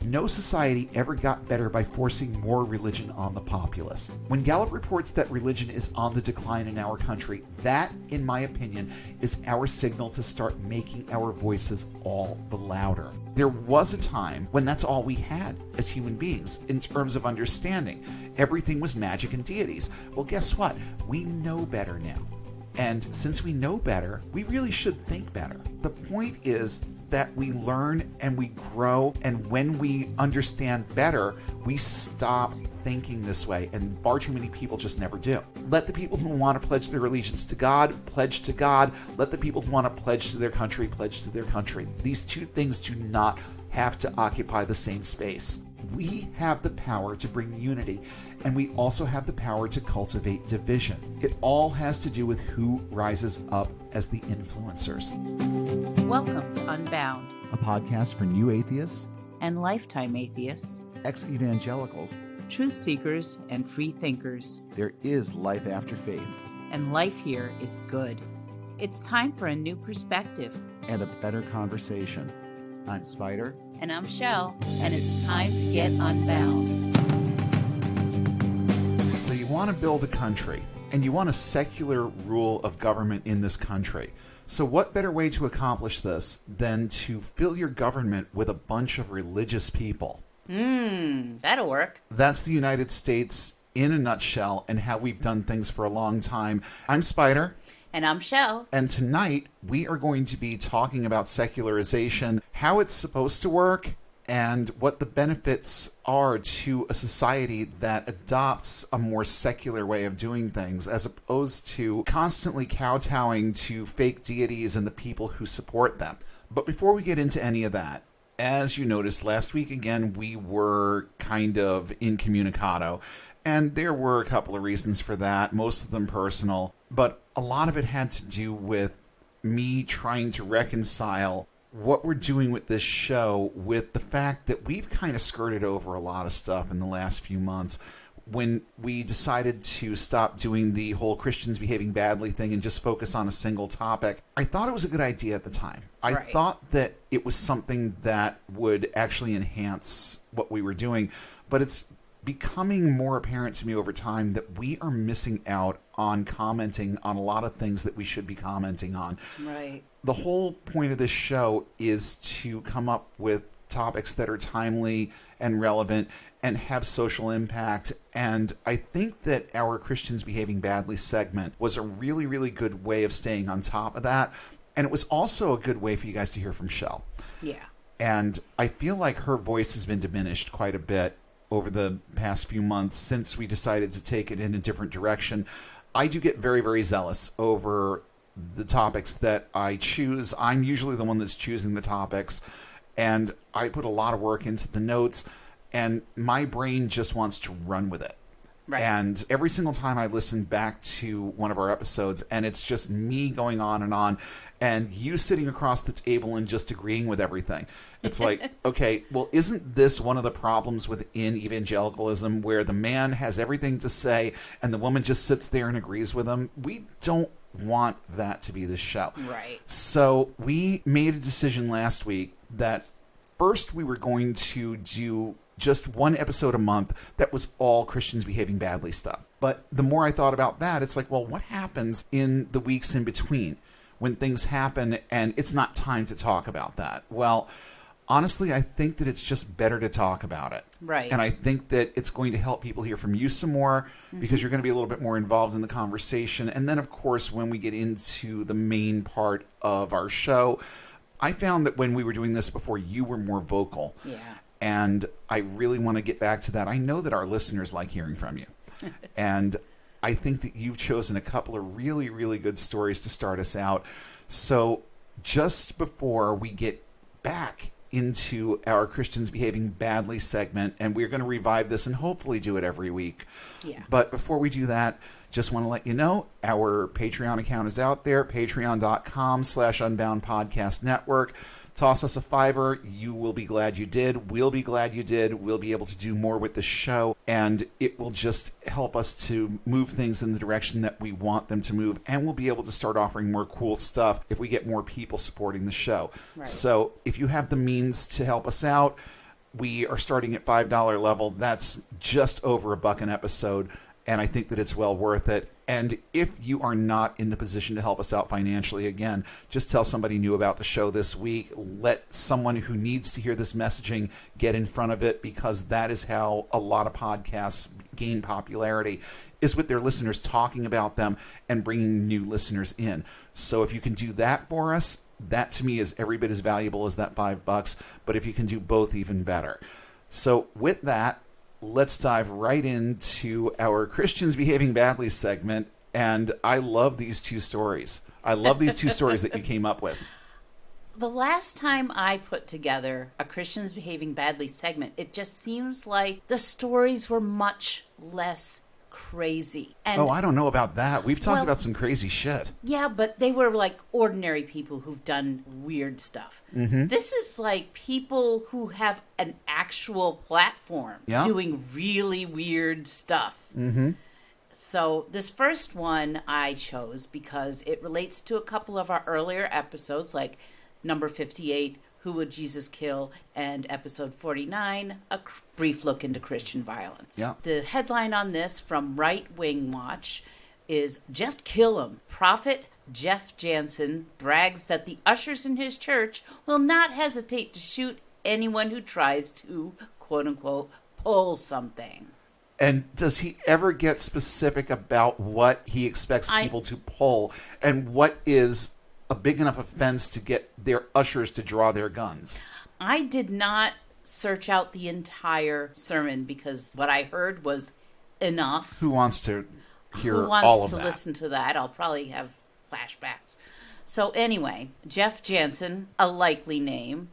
no society ever got better by forcing more religion on the populace. When Gallup reports that religion is on the decline in our country, that, in my opinion, is our signal to start making our voices all the louder. There was a time when that's all we had as human beings in terms of understanding. Everything was magic and deities. Well, guess what? We know better now. And since we know better, we really should think better. The point is that we learn and we grow, and when we understand better, we stop thinking this way, and far too many people just never do. Let the people who want to pledge their allegiance to God, pledge to God. Let the people who want to pledge to their country, pledge to their country. These two things do not have to occupy the same space. We have the power to bring unity, and we also have the power to cultivate division. It all has to do with who rises up as the influencers. Welcome to Unbound, a podcast for new atheists and lifetime atheists, ex-evangelicals, truth seekers, and free thinkers. There is life after faith. And life here is good. It's time for a new perspective. And a better conversation. I'm Spider. And I'm Shelle, and it's time to get unbound. So you want to build a country, and you want a secular rule of government in this country. So what better way to accomplish this than to fill your government with a bunch of religious people? That'll work. That's the United States in a nutshell, and how we've done things for a long time. I'm Spider. And I'm Shelle. And tonight, we are going to be talking about secularization, how it's supposed to work, and what the benefits are to a society that adopts a more secular way of doing things, as opposed to constantly kowtowing to fake deities and the people who support them. But before we get into any of that, as you noticed, last week, again, we were kind of incommunicado. And there were a couple of reasons for that, most of them personal. But a lot of it had to do with me trying to reconcile what we're doing with this show with the fact that we've kind of skirted over a lot of stuff in the last few months. When we decided to stop doing the whole Christians behaving badly thing and just focus on a single topic, I thought it was a good idea at the time. I thought that it was something that would actually enhance what we were doing, but it's becoming more apparent to me over time that we are missing out on commenting on a lot of things that we should be commenting on. Right. The whole point of this show is to come up with topics that are timely and relevant and have social impact. And I think that our Christians Behaving Badly segment was a really, really good way of staying on top of that. And it was also a good way for you guys to hear from Shelle. Yeah. And I feel like her voice has been diminished quite a bit over the past few months since we decided to take it in a different direction. I do get very, very zealous over the topics that I choose. I'm usually the one that's choosing the topics, and I put a lot of work into the notes, and my brain just wants to run with it. Right. And every single time I listen back to one of our episodes, and it's just me going on, and you sitting across the table and just agreeing with everything. It's like, okay, well, isn't this one of the problems within evangelicalism, where the man has everything to say and the woman just sits there and agrees with him? We don't want that to be the show. Right. So we made a decision last week that first we were going to do just one episode a month that was all Christians behaving badly stuff. But the more I thought about that, it's like, well, what happens in the weeks in between when things happen and it's not time to talk about that? Well, honestly, I think that it's just better to talk about it. Right. And I think that it's going to help people hear from you some more because you're going to be a little bit more involved in the conversation. And then, of course, when we get into the main part of our show, I found that when we were doing this before, you were more vocal. Yeah. And I really want to get back to that. I know that our listeners like hearing from you. And I think that you've chosen a couple of really, really good stories to start us out. So just before we get back into our Christians Behaving Badly segment, and we're going to revive this and hopefully do it every week. Yeah. But before we do that, just want to let you know our Patreon account is out there, patreon.com/unboundpodcastnetwork. Toss us a $5. You will be glad you did. We'll be glad you did. We'll be able to do more with the show, and it will just help us to move things in the direction that we want them to move, and we'll be able to start offering more cool stuff if we get more people supporting the show. Right. So if you have the means to help us out, We are starting at $5 level. That's just over $1 an episode. And I think that it's well worth it. And if you are not in the position to help us out financially, again, just tell somebody new about the show this week. Let someone who needs to hear this messaging get in front of it, because that is how a lot of podcasts gain popularity, is with their listeners talking about them and bringing new listeners in. So if you can do that for us, that to me is every bit as valuable as that $5. But if you can do both, even better. So with that, let's dive right into our Christians Behaving Badly segment. And I love these two stories. I love these two stories that you came up with. The last time I put together a Christians Behaving Badly segment, it just seems like the stories were much less crazy. And I don't know about that. We've talked about some crazy shit. Yeah, but they were like ordinary people who've done weird stuff. Mm-hmm. This is like people who have an actual platform doing really weird stuff. Mm-hmm. So this first one I chose because it relates to a couple of our earlier episodes, like number 58, Who Would Jesus Kill? And episode 49, A Brief Look into Christian Violence. Yeah. The headline on this from Right Wing Watch is, Just Kill 'Em. Prophet Jeff Jansen brags that the ushers in his church will not hesitate to shoot anyone who tries to, quote-unquote, pull something. And does he ever get specific about what he expects people to pull, and what is a big enough offense to get their ushers to draw their guns? I did not search out the entire sermon because what I heard was enough. Who wants to hear all of that? Who wants to listen to that? I'll probably have flashbacks. So anyway, Jeff Jansen, a likely name,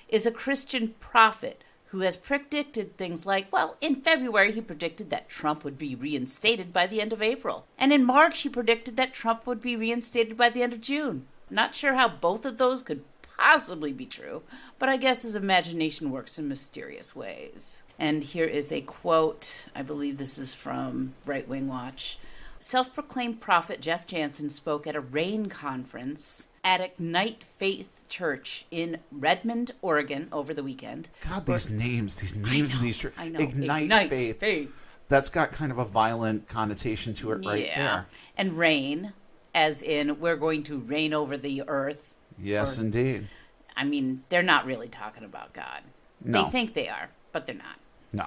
is a Christian prophet who has predicted things like, well, in February he predicted that Trump would be reinstated by the end of April. And in March he predicted that Trump would be reinstated by the end of June. Not sure how both of those could possibly be true, but I guess his imagination works in mysterious ways. And here is a quote. I believe this is from Right Wing Watch. Self-proclaimed prophet Jeff Jansen spoke at a RAIN conference at Ignite Faith Church in Redmond, Oregon over the weekend. God, these names in these churches. I know. Ignite Faith. That's got kind of a violent connotation to it right there. And reign, as in we're going to reign over the earth. Yes, indeed. I mean, they're not really talking about God. No. They think they are, but they're not. No.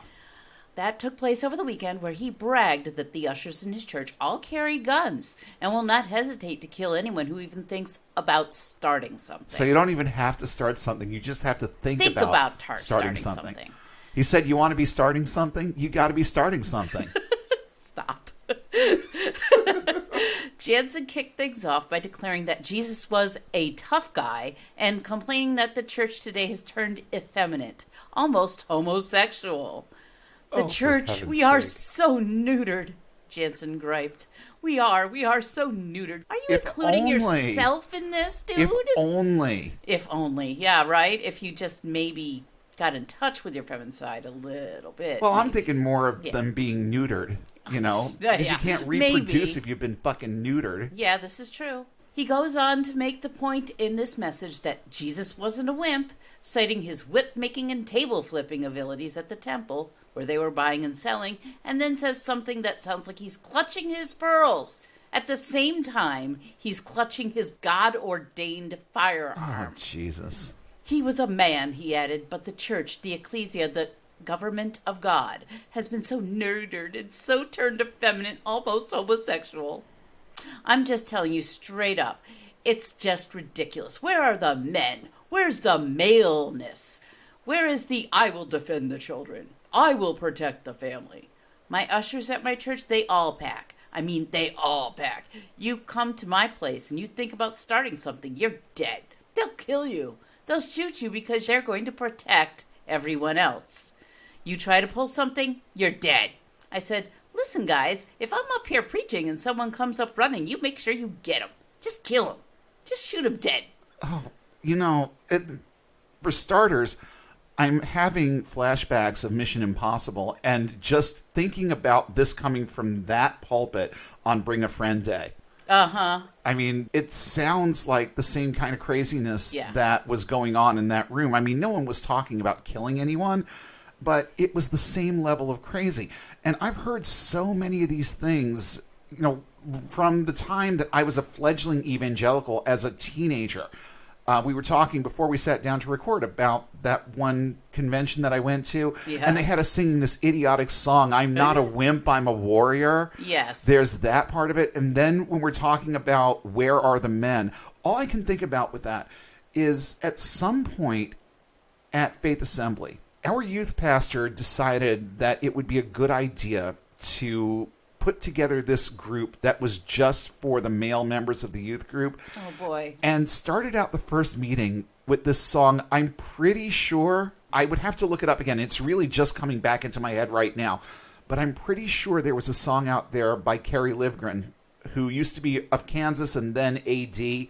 That took place over the weekend, where he bragged that the ushers in his church all carry guns and will not hesitate to kill anyone who even thinks about starting something. So you don't even have to start something. You just have to think about starting something. He said, you want to be starting something? You got to be starting something. Stop. Jansen kicked things off by declaring that Jesus was a tough guy and complaining that the church today has turned effeminate, almost homosexual. The church, we are so neutered, Jansen griped. We are so neutered. Are you including yourself in this, dude? If only. If only, yeah, right? If you just maybe got in touch with your feminine side a little bit. Well, I'm thinking more of them being neutered, you know? Because you can't reproduce if you've been fucking neutered. Yeah, this is true. He goes on to make the point in this message that Jesus wasn't a wimp, citing his whip-making and table-flipping abilities at the temple, where they were buying and selling, and then says something that sounds like he's clutching his pearls. At the same time, he's clutching his God-ordained firearm. Oh, Jesus. He was a man, he added, but the church, the ecclesia, the government of God, has been so nerdered and so turned effeminate, almost homosexual. I'm just telling you straight up, it's just ridiculous. Where are the men? Where's the maleness? Where is the I will defend the children? I will protect the family. My ushers at my church, they all pack. I mean, they all pack. You come to my place and you think about starting something, you're dead. They'll kill you. They'll shoot you because they're going to protect everyone else. You try to pull something, you're dead. I said, listen, guys, if I'm up here preaching and someone comes up running, you make sure you get him. Just kill him. Just shoot him dead. Oh, you know, for starters, I'm having flashbacks of Mission Impossible, and just thinking about this coming from that pulpit on Bring a Friend Day. Uh-huh. I mean, it sounds like the same kind of craziness Yeah. that was going on in that room. I mean, no one was talking about killing anyone, but it was the same level of crazy. And I've heard so many of these things, from the time that I was a fledgling evangelical as a teenager. We were talking before we sat down to record about that one convention that I went to, and they had us singing this idiotic song, I'm not a wimp, I'm a warrior. Yes. There's that part of it. And then when we're talking about where are the men, all I can think about with that is at some point at Faith Assembly, our youth pastor decided that it would be a good idea to put together this group that was just for the male members of the youth group. Oh, boy. And started out the first meeting with this song. I'm pretty sure, I would have to look it up again. It's really just coming back into my head right now. But I'm pretty sure there was a song out there by Carrie Livgren, who used to be of Kansas and then AD,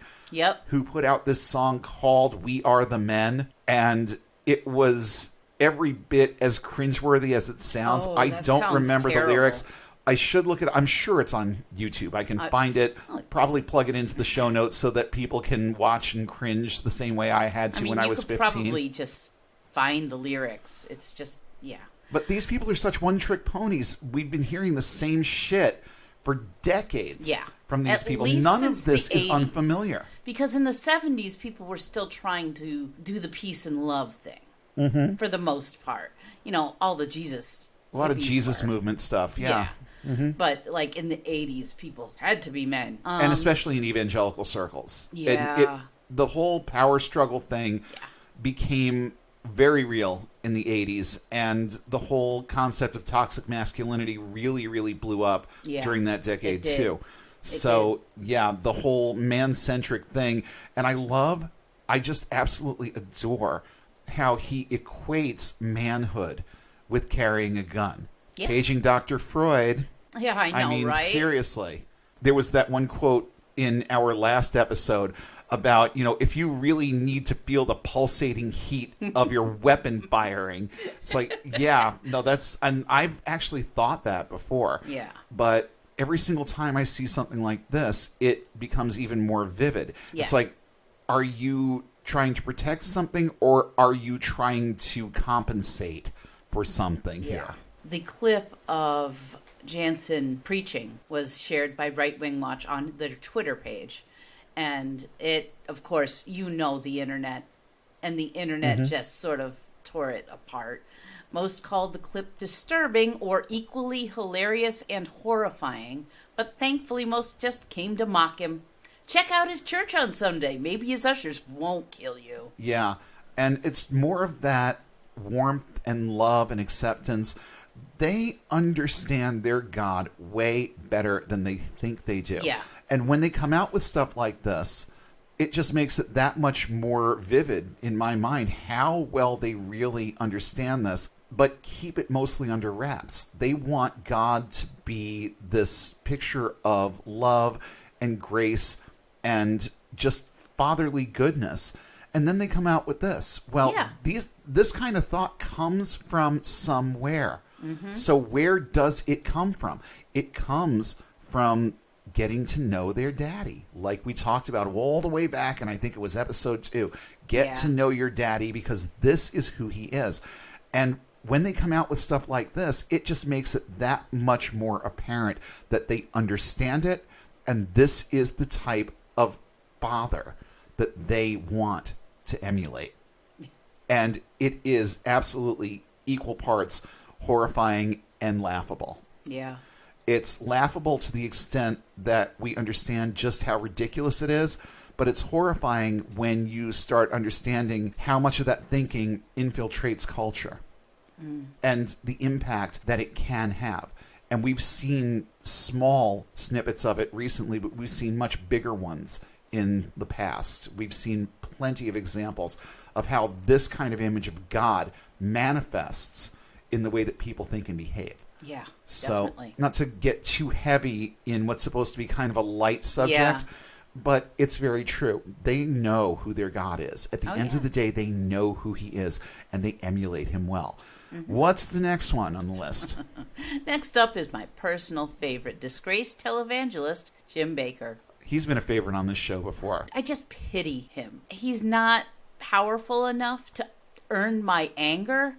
who put out this song called We Are the Men. And it was every bit as cringeworthy as it sounds. Oh, I that don't sounds remember terrible. the lyrics. I should look it up. I'm sure it's on YouTube. I can find it, probably plug it into the show notes so that people can watch and cringe the same way I had to when I was 15. You could probably just find the lyrics. It's just, But these people are such one-trick ponies. We've been hearing the same shit for decades from these people. None of this is unfamiliar. Because in the 70s, people were still trying to do the peace and love thing, for the most part. All the Jesus A lot of Jesus movement stuff, But like in the 80s, people had to be men. And especially in evangelical circles. Yeah. The whole power struggle thing became very real in the 80s. And the whole concept of toxic masculinity really, really blew up during that decade too. So, the whole man-centric thing. And I just absolutely adore how he equates manhood with carrying a gun. Yeah. Paging Dr. Freud. Yeah, I know, right? Seriously. There was that one quote in our last episode about, if you really need to feel the pulsating heat of your weapon firing. It's like, and I've actually thought that before. Yeah. But every single time I see something like this, it becomes even more vivid. Yeah. It's like, are you trying to protect something or are you trying to compensate for something here? The clip of Jansen preaching was shared by Right Wing Watch on their Twitter page. And it, of course, the internet. And the internet just sort of tore it apart. Most called the clip disturbing or equally hilarious and horrifying. But thankfully, most just came to mock him. Check out his church on Sunday. Maybe his ushers won't kill you. Yeah. And it's more of that warmth and love and acceptance. They understand their God way better than they think they do. Yeah. And when they come out with stuff like this, it just makes it that much more vivid in my mind how well they really understand this, but keep it mostly under wraps. They want God to be this picture of love and grace and just fatherly goodness. And then they come out with this. Well, this kind of thought comes from somewhere. So where does it come from? It comes from getting to know their daddy. Like we talked about all the way back, and I think it was episode 2. Get to know your daddy because this is who he is. And when they come out with stuff like this, it just makes it that much more apparent that they understand it. And this is the type of father that they want to emulate. And it is absolutely equal parts horrifying and laughable. Yeah. It's laughable to the extent that we understand just how ridiculous it is, but it's horrifying when you start understanding how much of that thinking infiltrates culture and the impact that it can have. And we've seen small snippets of it recently, but we've seen much bigger ones in the past. We've seen plenty of examples of how this kind of image of God manifests in the way that people think and behave. Yeah, so, definitely. Not to get too heavy in what's supposed to be kind of a light subject, but it's very true. They know who their God is. At the end of the day, they know who he is, and they emulate him well. What's the next one on the list? Next up is my personal favorite, disgraced televangelist Jim Baker. He's been a favorite on this show before. I just pity him. He's not powerful enough to earn my anger.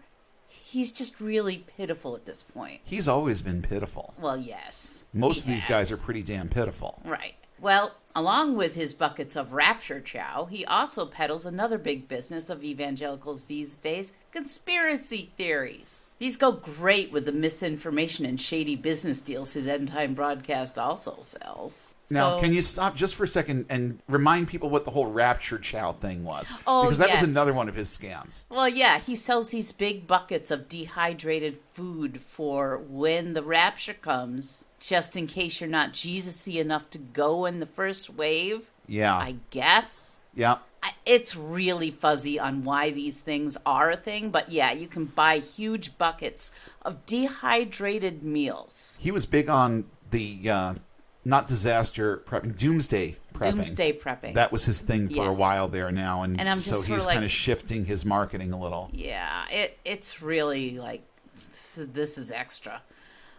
He's just really pitiful at this point. He's always been pitiful. Well, yes. Most of these guys are pretty damn pitiful. Right. Well, along with his buckets of rapture chow, he also peddles another big business of evangelicals these days, conspiracy theories. These go great with the misinformation and shady business deals his end time broadcast also sells. Now, can you stop just for a second and remind people what the whole rapture chow thing was? Oh, because that yes. was another one of his scams. Well, yeah, he sells these big buckets of dehydrated food for when the rapture comes, just in case you're not Jesus-y enough to go in the first wave. Yeah. I guess. Yeah. It's really fuzzy on why these things are a thing, but yeah, you can buy huge buckets of dehydrated meals. He was big on the not disaster prepping, doomsday prepping. Doomsday prepping. That was his thing for a while there now, and I'm so just he's kind of shifting his marketing a little. Yeah, it's really like, this is extra.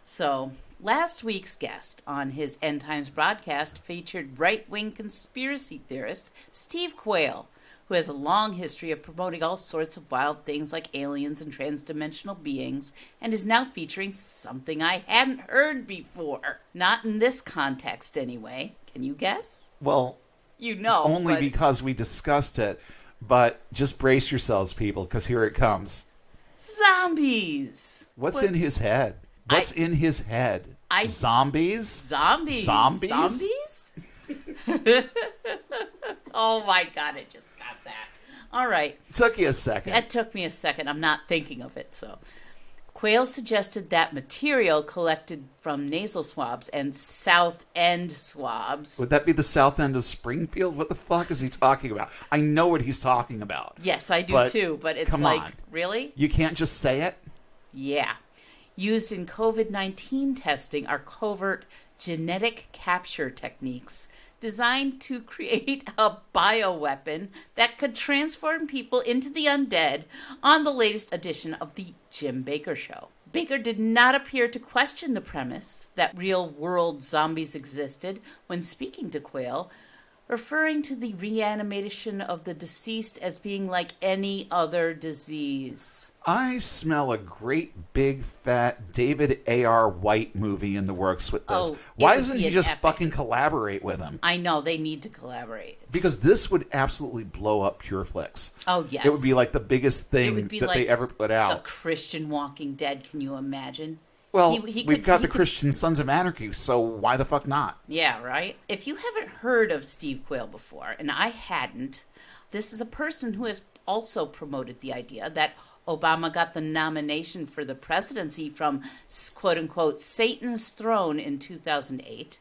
So, last week's guest on his End Times broadcast featured right-wing conspiracy theorist Steve Quayle, who has a long history of promoting all sorts of wild things like aliens and transdimensional beings, and is now featuring something I hadn't heard before. Not in this context, anyway. Can you guess? Well, only because we discussed it, but just brace yourselves, people, because here it comes. Zombies! What's in his head? What's in his head? Zombies? Zombies? Zombies? Zombies? Oh my God, I just got that. All right. Took you a second. That took me a second. I'm not thinking of it, so. Quayle suggested that material collected from nasal swabs and South End swabs. Would that be the South End of Springfield? What the fuck is he talking about? I know what he's talking about. Yes, I do too, but it's like, really? You can't just say it? Yeah. Used in COVID-19 testing are covert genetic capture techniques designed to create a bioweapon that could transform people into the undead on the latest edition of the Jim Baker Show. Baker did not appear to question the premise that real-world zombies existed when speaking to Quayle, referring to the reanimation of the deceased as being like any other disease. I smell a great, big, fat David A.R. White movie in the works with this. Why doesn't he just fucking collaborate with him? I know, they need to collaborate. Because this would absolutely blow up PureFlix. Oh, yes. It would be like the biggest thing that they ever put out. The Christian Walking Dead, can you imagine? Well, we've got the Christian Sons of Anarchy, so why the fuck not? Yeah, right? If you haven't heard of Steve Quayle before, and I hadn't, this is a person who has also promoted the idea that Obama got the nomination for the presidency from, quote-unquote, Satan's throne in 2008,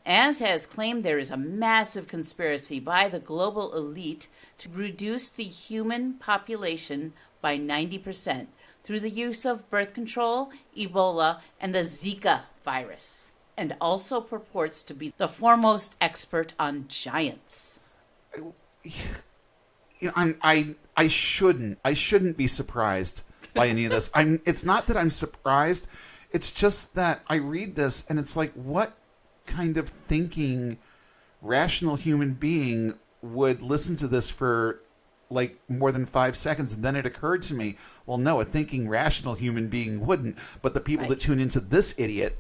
and has claimed there is a massive conspiracy by the global elite to reduce the human population by 90%. Through the use of birth control, Ebola, and the Zika virus, and also purports to be the foremost expert on giants. I shouldn't be surprised by any of this. It's not that I'm surprised. It's just that I read this and it's like, what kind of thinking rational human being would listen to this for like more than 5 seconds? And then it occurred to me, well, no, a thinking rational human being wouldn't, but the people that tune into this idiot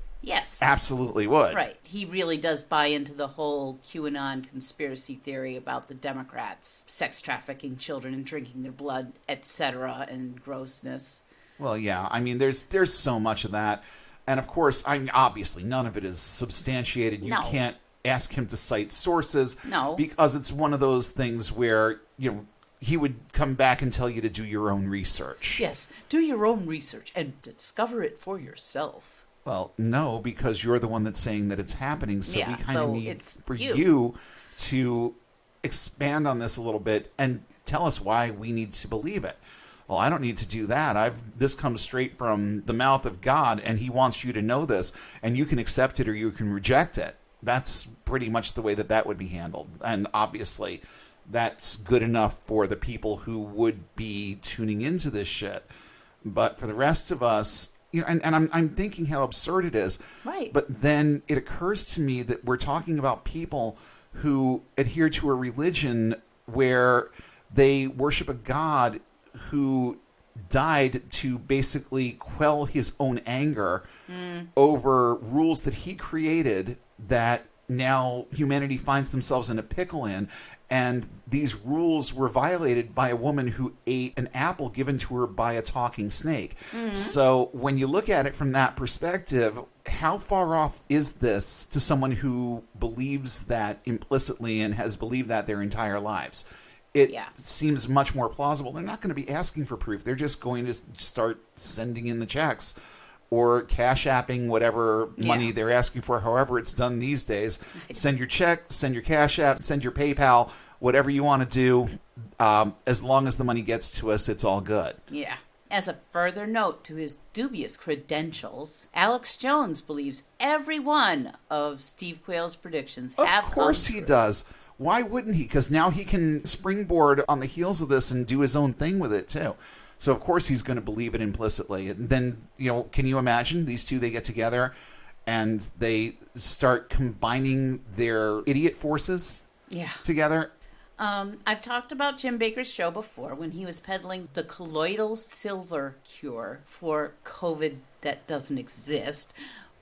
absolutely would. Right. He really does buy into the whole QAnon conspiracy theory about the Democrats sex trafficking children and drinking their blood, etc., and grossness. Well, yeah, I mean, there's so much of that, and of course, obviously none of it is substantiated. You can't ask him to cite sources, because it's one of those things where he would come back and tell you to do your own research. Yes, do your own research and discover it for yourself. Well, no, because you're the one that's saying that it's happening, so we kind of need for you to expand on this a little bit and tell us why we need to believe it. Well, I don't need to do that. This comes straight from the mouth of God, and he wants you to know this, and you can accept it or you can reject it. That's pretty much the way that would be handled. And obviously, that's good enough for the people who would be tuning into this shit. But for the rest of us, and I'm thinking how absurd it is. Right. But then it occurs to me that we're talking about people who adhere to a religion where they worship a God who died to basically quell his own anger over rules that he created that now humanity finds themselves in a pickle in. And these rules were violated by a woman who ate an apple given to her by a talking snake. So when you look at it from that perspective, how far off is this to someone who believes that implicitly and has believed that their entire lives? It seems much more plausible. They're not going to be asking for proof. They're just going to start sending in the checks or cash apping whatever money they're asking for, however it's done these days. Send your check, send your cash app, send your PayPal, whatever you want to do. As long as the money gets to us, it's all good. Yeah. As a further note to his dubious credentials, Alex Jones believes every one of Steve Quayle's predictions have come true. Of course he does. Why wouldn't he? Because now he can springboard on the heels of this and do his own thing with it, too. So, of course, he's going to believe it implicitly. And then, can you imagine these two, they get together and they start combining their idiot forces together? I've talked about Jim Bakker's show before when he was peddling the colloidal silver cure for COVID that doesn't exist.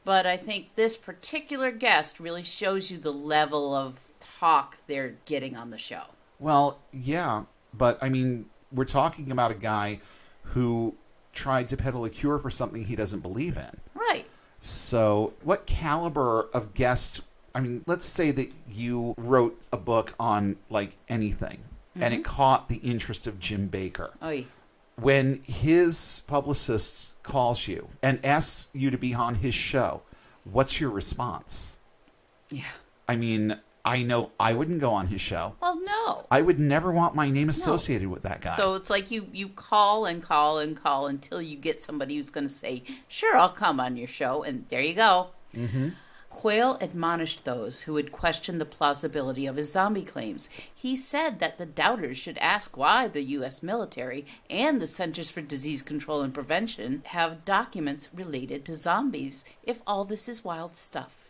But I think this particular guest really shows you the level of talk they're getting on the show. Well, yeah, but I mean, we're talking about a guy who tried to peddle a cure for something he doesn't believe in. Right. So what caliber of guest, I mean, let's say that you wrote a book on like anything and it caught the interest of Jim Bakker. Oy. When his publicist calls you and asks you to be on his show, what's your response? Yeah. I mean, I know I wouldn't go on his show. Well, no. I would never want my name associated with that guy. So it's like you call and call and call until you get somebody who's going to say, sure, I'll come on your show. And there you go. Quayle admonished those who would question the plausibility of his zombie claims. He said that the doubters should ask why the U.S. military and the Centers for Disease Control and Prevention have documents related to zombies if all this is wild stuff.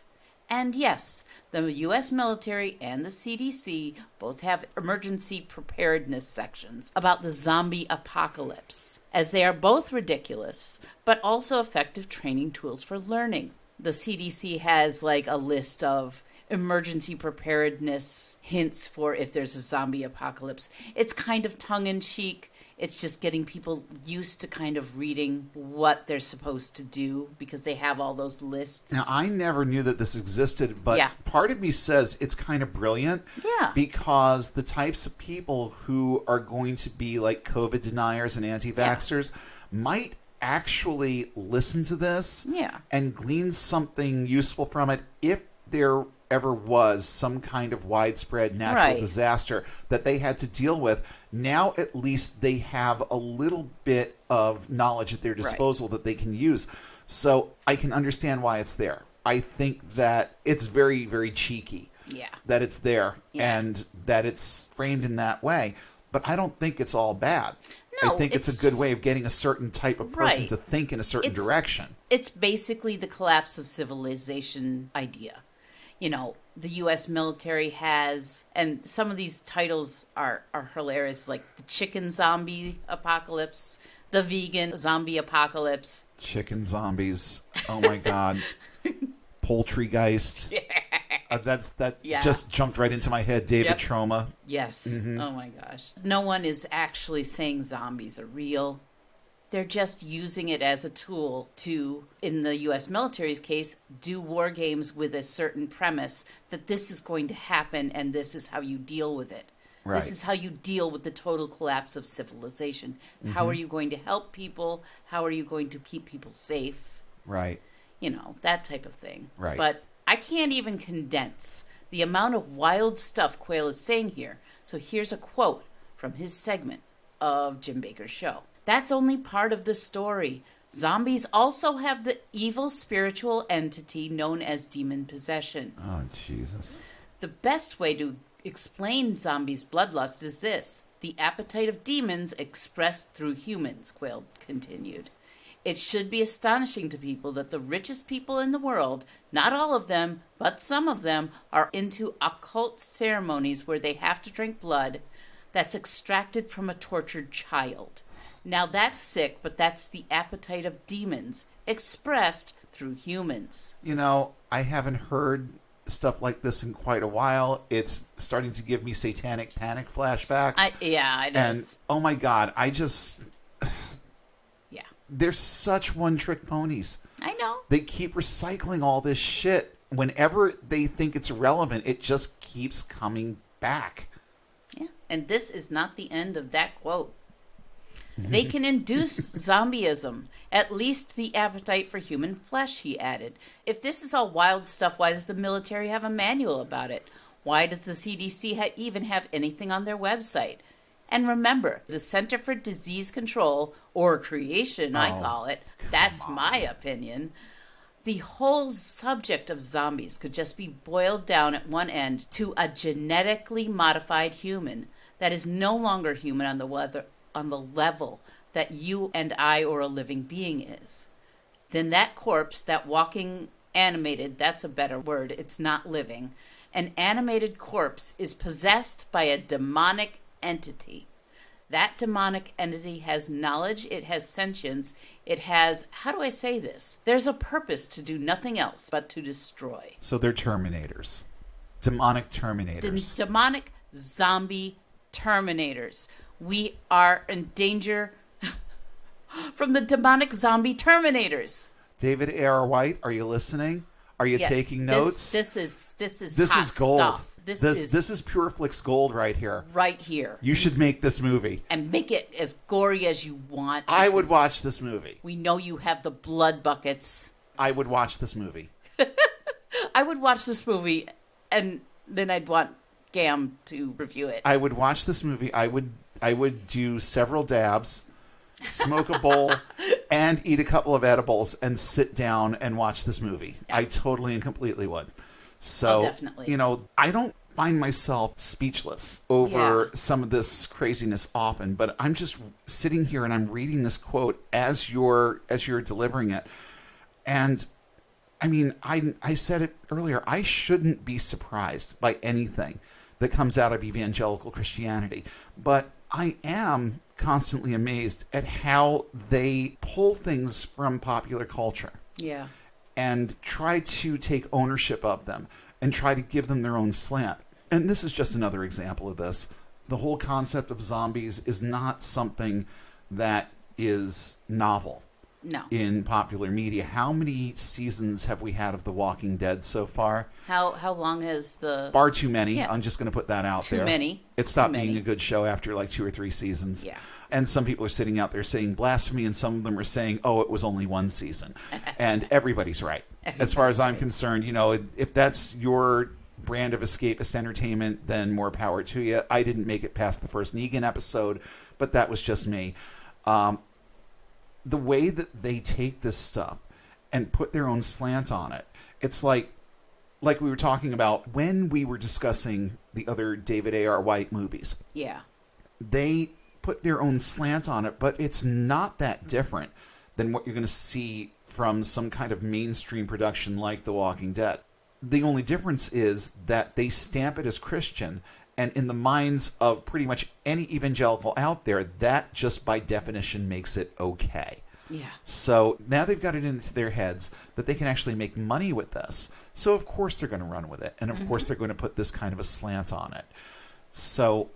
And yes, the U.S. military and the CDC both have emergency preparedness sections about the zombie apocalypse, as they are both ridiculous, but also effective training tools for learning. The CDC has like a list of emergency preparedness hints for if there's a zombie apocalypse. It's kind of tongue-in-cheek. It's just getting people used to kind of reading what they're supposed to do because they have all those lists. Now, I never knew that this existed, but part of me says it's kind of brilliant. Yeah. Because the types of people who are going to be like COVID deniers and anti-vaxxers might actually listen to this and glean something useful from it if there ever was some kind of widespread natural disaster that they had to deal with. Now at least they have a little bit of knowledge at their disposal that they can use. So I can understand why it's there. I think that it's very, very cheeky that it's there and that it's framed in that way. But I don't think it's all bad. No, I think it's a good way of getting a certain type of person to think in a certain direction. It's basically the collapse of civilization idea. You know, the U.S. military has, and some of these titles are hilarious, like the chicken zombie apocalypse, the vegan zombie apocalypse. Chicken zombies. Oh, my God. Poultrygeist. That just jumped right into my head. David Troma. Yes. Oh, my gosh. No one is actually saying zombies are real. They're just using it as a tool to, in the U.S. military's case, do war games with a certain premise that this is going to happen and this is how you deal with it. Right. This is how you deal with the total collapse of civilization. How are you going to help people? How are you going to keep people safe? Right. You know, that type of thing. Right. But I can't even condense the amount of wild stuff Quayle is saying here. So here's a quote from his segment of Jim Bakker's show. That's only part of the story. Zombies also have the evil spiritual entity known as demon possession. Oh, Jesus. The best way to explain zombies' bloodlust is this: the appetite of demons expressed through humans, Quayle continued. It should be astonishing to people that the richest people in the world, not all of them, but some of them, are into occult ceremonies where they have to drink blood that's extracted from a tortured child. Now that's sick, but that's the appetite of demons expressed through humans. You know, I haven't heard stuff like this in quite a while. It's starting to give me satanic panic flashbacks. It and is. Oh my God, Yeah. they're such one-trick ponies. I know. They keep recycling all this shit. Whenever they think it's relevant, it just keeps coming back. Yeah. And this is not the end of that quote. They can induce zombieism, at least the appetite for human flesh, he added. If this is all wild stuff, why does the military have a manual about it? Why does the CDC even have anything on their website? And remember, the Center for Disease Control, or Creation, I call it, that's my opinion. The whole subject of zombies could just be boiled down at one end to a genetically modified human that is no longer human on the level that you and I or a living being is. Then that corpse, that walking animated, that's a better word, it's not living, an animated corpse is possessed by a demonic entity. That demonic entity has knowledge, it has sentience, it has, how do I say this? There's a purpose to do nothing else but to destroy. So they're Terminators. Demonic Terminators. The demonic zombie Terminators. We are in danger from the demonic zombie Terminators. David A.R. White, are you listening? Are you taking notes? This is hot gold stuff. This is PureFlix gold right here. Right here. You should make this movie. And make it as gory as you want. I would watch this movie. We know you have the blood buckets. I would watch this movie. I would watch this movie, and then I'd want Gam to review it. I would watch this movie. I would do several dabs, smoke a bowl, and eat a couple of edibles and sit down and watch this movie. Yeah. I totally and completely would. So, definitely. You know, I don't find myself speechless over some of this craziness often, but I'm just sitting here and I'm reading this quote as you're delivering it. And I mean, I said it earlier, I shouldn't be surprised by anything that comes out of evangelical Christianity, but I am constantly amazed at how they pull things from popular culture. Yeah. And try to take ownership of them and try to give them their own slant. And this is just another example of this. The whole concept of zombies is not something that is novel. No. In popular media. How many seasons have we had of The Walking Dead so far? How long has the... Far too many. Yeah. I'm just going to put that out there. Too many. It stopped being a good show after like 2 or 3 seasons. Yeah. And some people are sitting out there saying blasphemy, and some of them are saying, oh, it was only 1 season. And everybody's right. As far as I'm concerned, you know, if that's your brand of escapist entertainment, then more power to you. I didn't make it past the first Negan episode, but that was just me. The way that they take this stuff and put their own slant on it, it's like we were talking about when we were discussing the other David A.R. White movies. Yeah. They put their own slant on it, but it's not that different than what you're going to see from some kind of mainstream production like The Walking Dead. The only difference is that they stamp it as Christian, and in the minds of pretty much any evangelical out there, that just by definition makes it okay. Yeah. So now they've got it into their heads that they can actually make money with this. So of course they're going to run with it. And of course they're going to put this kind of a slant on it. So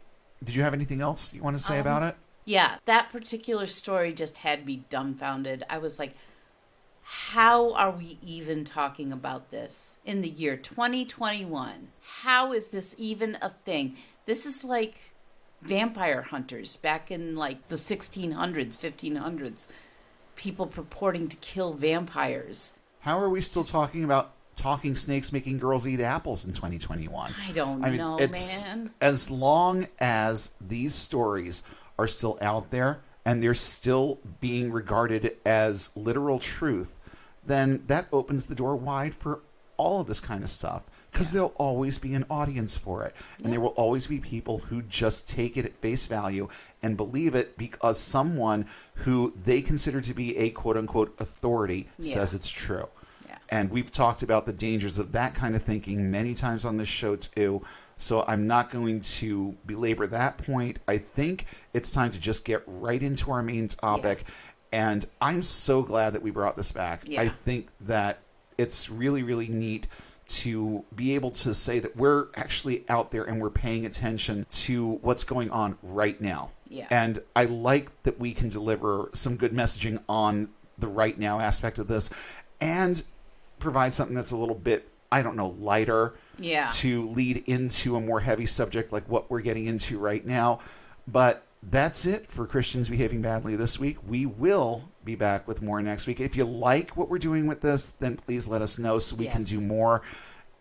did you have anything else you want to say about it? Yeah, that particular story just had me dumbfounded. I was like, how are we even talking about this in the year 2021? How is this even a thing? This is like vampire hunters back in like the 1600s, 1500s. People purporting to kill vampires. How are we still talking about talking snakes making girls eat apples in 2021? I don't know, man. As long as these stories are still out there and they're still being regarded as literal truth, then that opens the door wide for all of this kind of stuff because there'll always be an audience for it. And there will always be people who just take it at face value and believe it because someone who they consider to be a quote-unquote authority says it's true. And we've talked about the dangers of that kind of thinking many times on this show, too. So I'm not going to belabor that point. I think it's time to just get right into our main topic. And I'm so glad that we brought this back. I think that it's really, really neat to be able to say that we're actually out there and we're paying attention to what's going on right now. And I like that we can deliver some good messaging on the right now aspect of this and provide something that's a little bit, I don't know, lighter to lead into a more heavy subject like what we're getting into right now. But that's it for Christians Behaving Badly this week. We will be back with more next week. If you like what we're doing with this, then please let us know so we can do more.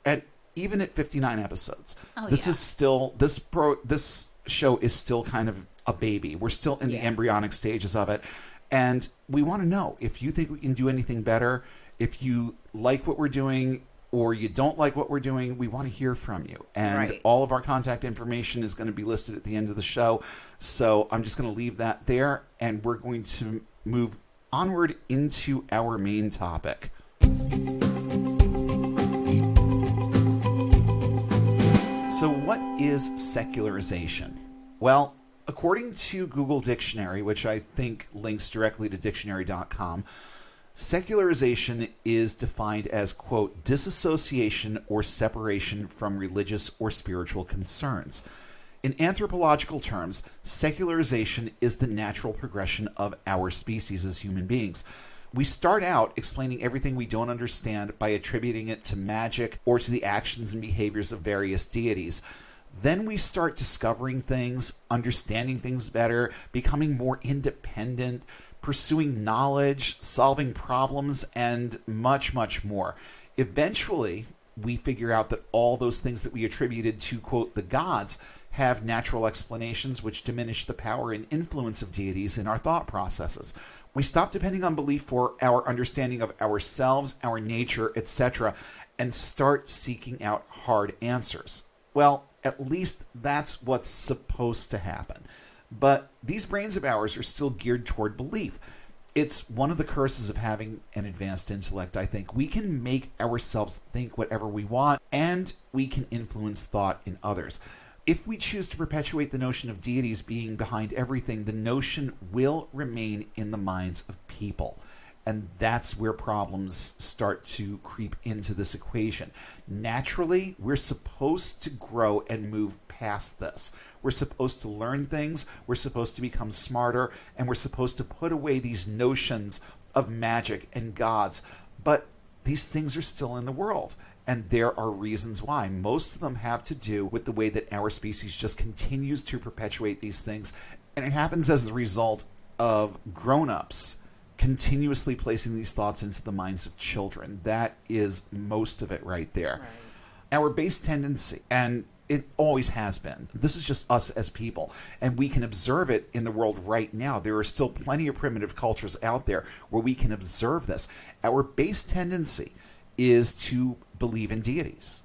And even at 59 episodes, this is still, this show is still kind of a baby. We're still in the embryonic stages of it. And we want to know if you think we can do anything better. If you like what we're doing or you don't like what we're doing, we want to hear from you. And all of our contact information is going to be listed at the end of the show. So I'm just going to leave that there, and we're going to move onward into our main topic. So what is secularization? Well, according to Google Dictionary, which I think links directly to dictionary.com, secularization is defined as, quote, disassociation or separation from religious or spiritual concerns. In anthropological terms, secularization is the natural progression of our species as human beings. We start out explaining everything we don't understand by attributing it to magic or to the actions and behaviors of various deities. Then we start discovering things, understanding things better, becoming more independent, pursuing knowledge, solving problems, and much, much more. Eventually, we figure out that all those things that we attributed to, quote, the gods have natural explanations which diminish the power and influence of deities in our thought processes. We stop depending on belief for our understanding of ourselves, our nature, etc., and start seeking out hard answers. Well, at least that's what's supposed to happen. But these brains of ours are still geared toward belief. It's one of the curses of having an advanced intellect, I think. We can make ourselves think whatever we want, and we can influence thought in others. If we choose to perpetuate the notion of deities being behind everything, the notion will remain in the minds of people. And that's where problems start to creep into this equation. Naturally, we're supposed to grow and move past this. We're supposed to learn things, we're supposed to become smarter, and we're supposed to put away these notions of magic and gods. But these things are still in the world, and there are reasons why. Most of them have to do with the way that our species just continues to perpetuate these things, and it happens as the result of grown-ups continuously placing these thoughts into the minds of children. That is most of it right there. Our base tendency, and it always has been, this is just us as people, and we can observe it in the world right now. There are still plenty of primitive cultures out there where we can observe this. Our base tendency is to believe in deities.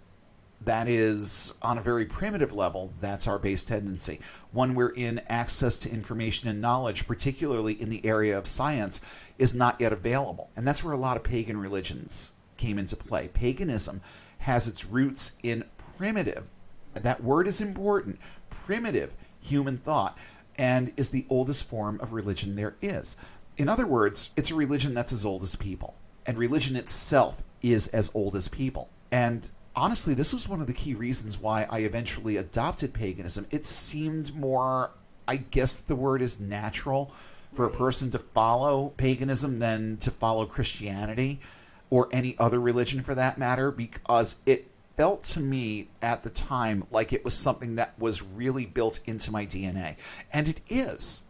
That is, on a very primitive level, that's our base tendency. One wherein access to information and knowledge, particularly in the area of science, is not yet available. And that's where a lot of pagan religions came into play. Paganism has its roots in primitive, that word is important, primitive human thought, and is the oldest form of religion there is. In other words, it's a religion that's as old as people. And religion itself is as old as people. And honestly, this was one of the key reasons why I eventually adopted paganism. It seemed more, I guess the word is natural, for a person to follow paganism than to follow Christianity or any other religion for that matter, because it felt to me at the time like it was something that was really built into my DNA. And it is.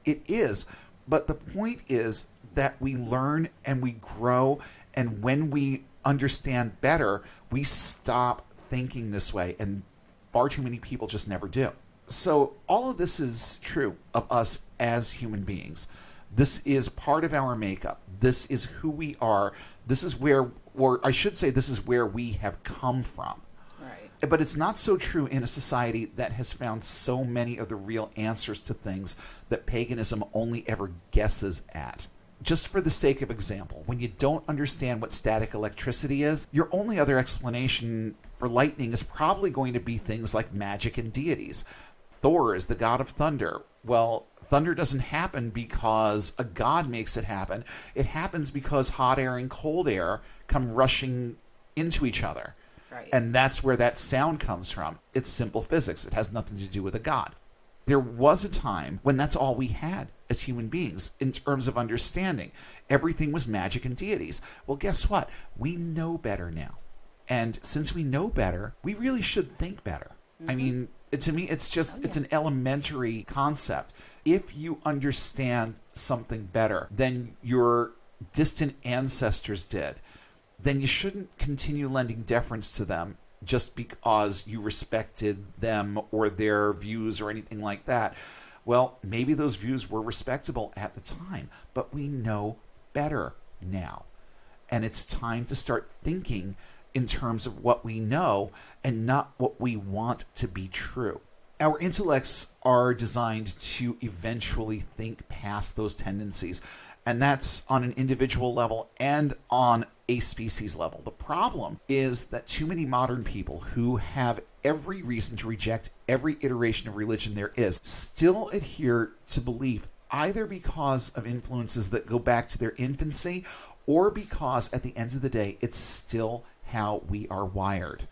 It is. But the point is that we learn and we grow, and when we understand better, we stop thinking this way, and far too many people just never do. So all of this is true of us as human beings. This is part of our makeup. This is who we are. This is where, or I should say, this is where we have come from. But it's not so true in a society that has found so many of the real answers to things that paganism only ever guesses at. Just for the sake of example, when you don't understand what static electricity is, your only other explanation for lightning is probably going to be things like magic and deities. Thor is the god of thunder. Well, thunder doesn't happen because a god makes it happen. It happens because hot air and cold air come rushing into each other. Right. And that's where that sound comes from. It's simple physics. It has nothing to do with a god. There was a time when that's all we had as human beings in terms of understanding. Everything was magic and deities. Well, guess what? We know better now. And since we know better, we really should think better. I mean, to me, it's just, it's an elementary concept. If you understand something better than your distant ancestors did, then you shouldn't continue lending deference to them just because you respected them or their views or anything like that. Well, maybe those views were respectable at the time, but we know better now. And it's time to start thinking in terms of what we know and not what we want to be true. Our intellects are designed to eventually think past those tendencies, and that's on an individual level and on a species level. The problem is that too many modern people who have every reason to reject every iteration of religion there is still adhere to belief, either because of influences that go back to their infancy or because at the end of the day it's still how we are wired.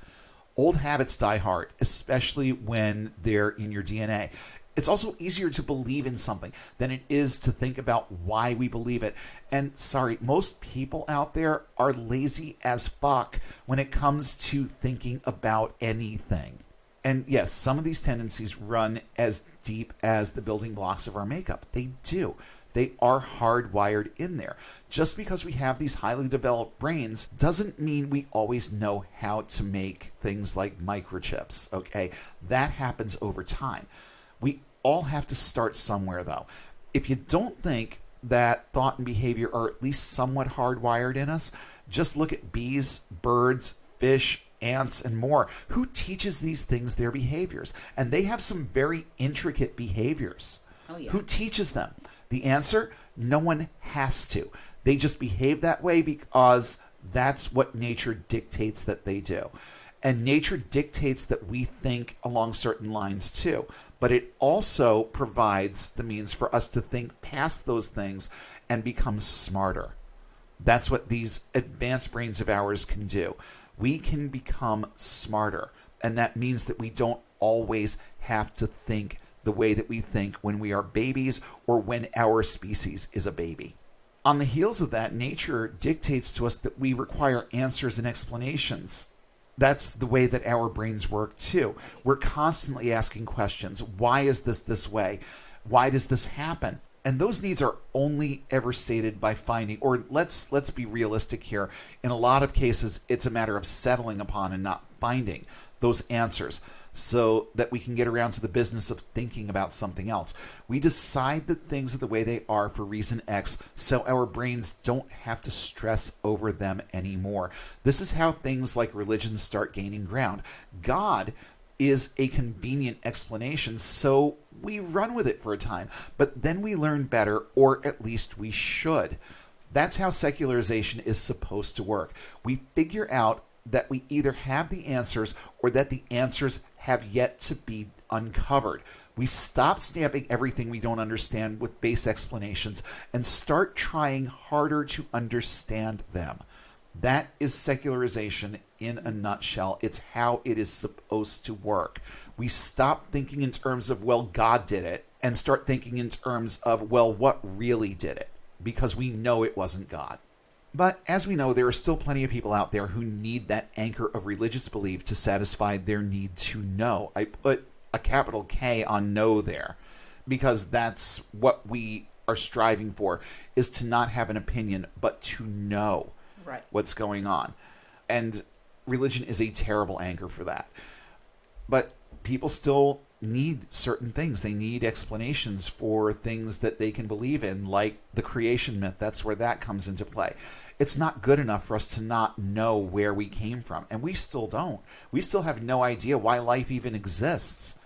Old habits die hard, especially when they're in your DNA. It's also easier to believe in something than it is to think about why we believe it. And sorry, most people out there are lazy as fuck when it comes to thinking about anything. And yes, some of these tendencies run as deep as the building blocks of our makeup. They do. They are hardwired in there. Just because we have these highly developed brains doesn't mean we always know how to make things like microchips, okay? That happens over time. We all have to start somewhere, though. If you don't think that thought and behavior are at least somewhat hardwired in us, just look at bees, birds, fish, ants, and more. Who teaches these things their behaviors? And they have some very intricate behaviors. Oh, yeah. Who teaches them? The answer, no one has to. They just behave that way because that's what nature dictates that they do. And nature dictates that we think along certain lines too. But it also provides the means for us to think past those things and become smarter. That's what these advanced brains of ours can do. We can become smarter. And that means that we don't always have to think the way that we think when we are babies or when our species is a baby. On the heels of that, nature dictates to us that we require answers and explanations. That's the way that our brains work too. We're constantly asking questions. Why is this way? Why does this happen? And those needs are only ever sated by finding, or let's be realistic here. In a lot of cases, it's a matter of settling upon and not finding those answers, so that we can get around to the business of thinking about something else. We decide that things are the way they are for reason X, so our brains don't have to stress over them anymore. This is how things like religion start gaining ground. God is a convenient explanation, so we run with it for a time, but then we learn better, or at least we should. That's how secularization is supposed to work. We figure out that we either have the answers or that the answers have yet to be uncovered. We stop stamping everything we don't understand with base explanations and start trying harder to understand them. That is secularization in a nutshell. It's how it is supposed to work. We stop thinking in terms of, well, God did it, and start thinking in terms of, well, what really did it? Because we know it wasn't God. But as we know, there are still plenty of people out there who need that anchor of religious belief to satisfy their need to know. I put a capital K on know there, because that's what we are striving for, is to not have an opinion, but to know what's going on. And religion is a terrible anchor for that. But people still need certain things. They need explanations for things that they can believe in, like the creation myth. That's where that comes into play. It's not good enough for us to not know where we came from. And we still don't. We still have no idea why life even exists.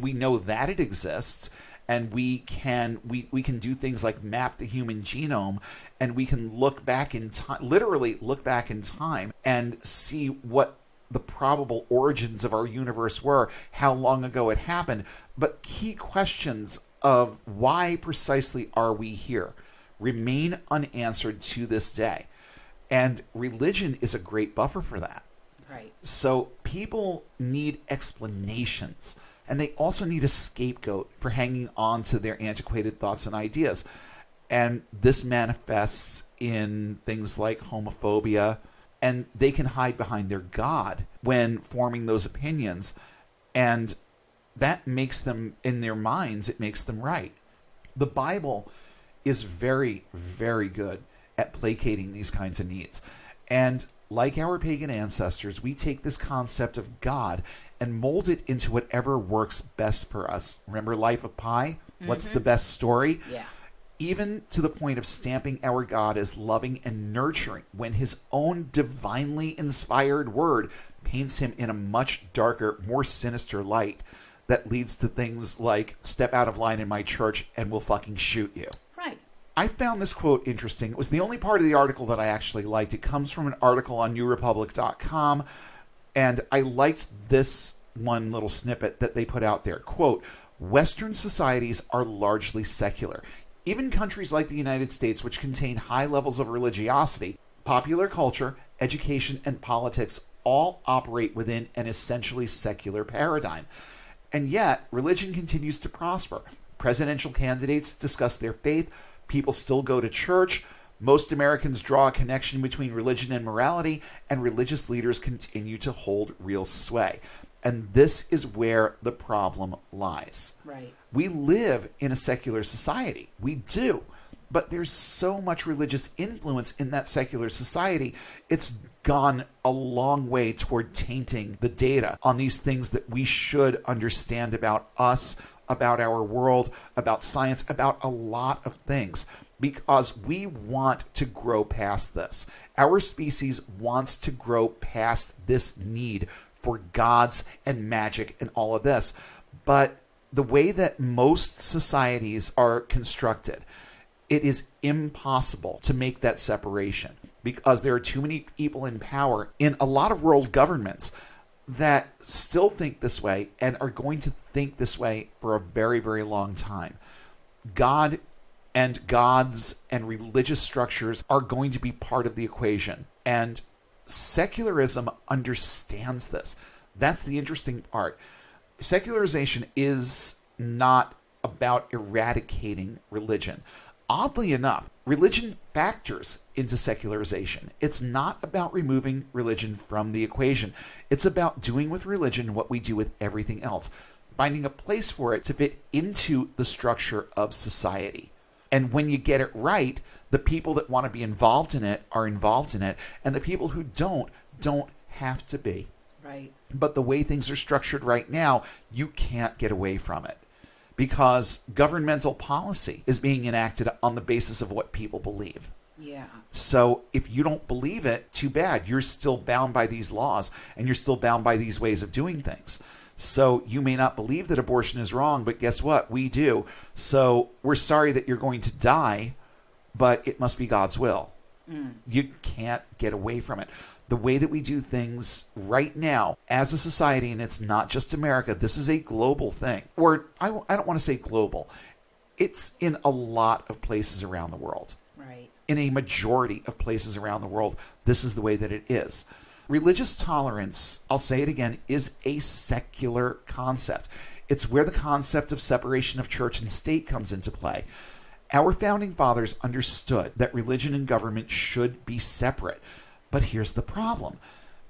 We know that it exists, and we can do things like map the human genome, and we can look back in time, literally look back in time, and see what the probable origins of our universe were, how long ago it happened. But key questions of why precisely are we here remain unanswered to this day. And religion is a great buffer for that. Right. So people need explanations, and they also need a scapegoat for hanging on to their antiquated thoughts and ideas. And this manifests in things like homophobia, and they can hide behind their God when forming those opinions. And that makes them, in their minds, it makes them right. The Bible is very, very good at placating these kinds of needs. And like our pagan ancestors, we take this concept of God and mold it into whatever works best for us. Remember Life of Pi? What's the best story? Yeah. Even to the point of stamping our God as loving and nurturing, when his own divinely inspired word paints him in a much darker, more sinister light that leads to things like, step out of line in my church and we'll fucking shoot you. Right. I found this quote interesting. It was the only part of the article that I actually liked. It comes from an article on newrepublic.com, and I liked this one little snippet that they put out there. Quote, Western societies are largely secular. Even countries like the United States, which contain high levels of religiosity, popular culture, education, and politics all operate within an essentially secular paradigm. And yet, religion continues to prosper. Presidential candidates discuss their faith. People still go to church. Most Americans draw a connection between religion and morality, and religious leaders continue to hold real sway. And this is where the problem lies. Right. We live in a secular society. We do. But there's so much religious influence in that secular society. It's gone a long way toward tainting the data on these things that we should understand about us, about our world, about science, about a lot of things, because we want to grow past this. Our species wants to grow past this need for gods and magic and all of this. But the way that most societies are constructed, it is impossible to make that separation, because there are too many people in power in a lot of world governments that still think this way and are going to think this way for a very, very long time. God and gods and religious structures are going to be part of the equation. And secularism understands this. That's the interesting part. Secularization is not about eradicating religion. Oddly enough, religion factors into secularization. It's not about removing religion from the equation. It's about doing with religion what we do with everything else, finding a place for it to fit into the structure of society. And when you get it right, the people that want to be involved in it are involved in it, and the people who don't have to be. Right. But the way things are structured right now, you can't get away from it, because governmental policy is being enacted on the basis of what people believe. Yeah. So if you don't believe it, too bad. You're still bound by these laws, and you're still bound by these ways of doing things. So you may not believe that abortion is wrong, but guess what? We do. So we're sorry that you're going to die, but it must be God's will. You can't get away from it. The way that we do things right now as a society, and it's not just America, this is a global thing. Or I don't want to say global. It's in a lot of places around the world. Right. In a majority of places around the world, this is the way that it is. Religious tolerance, I'll say it again, is a secular concept. It's where the concept of separation of church and state comes into play. Our founding fathers understood that religion and government should be separate. But here's the problem.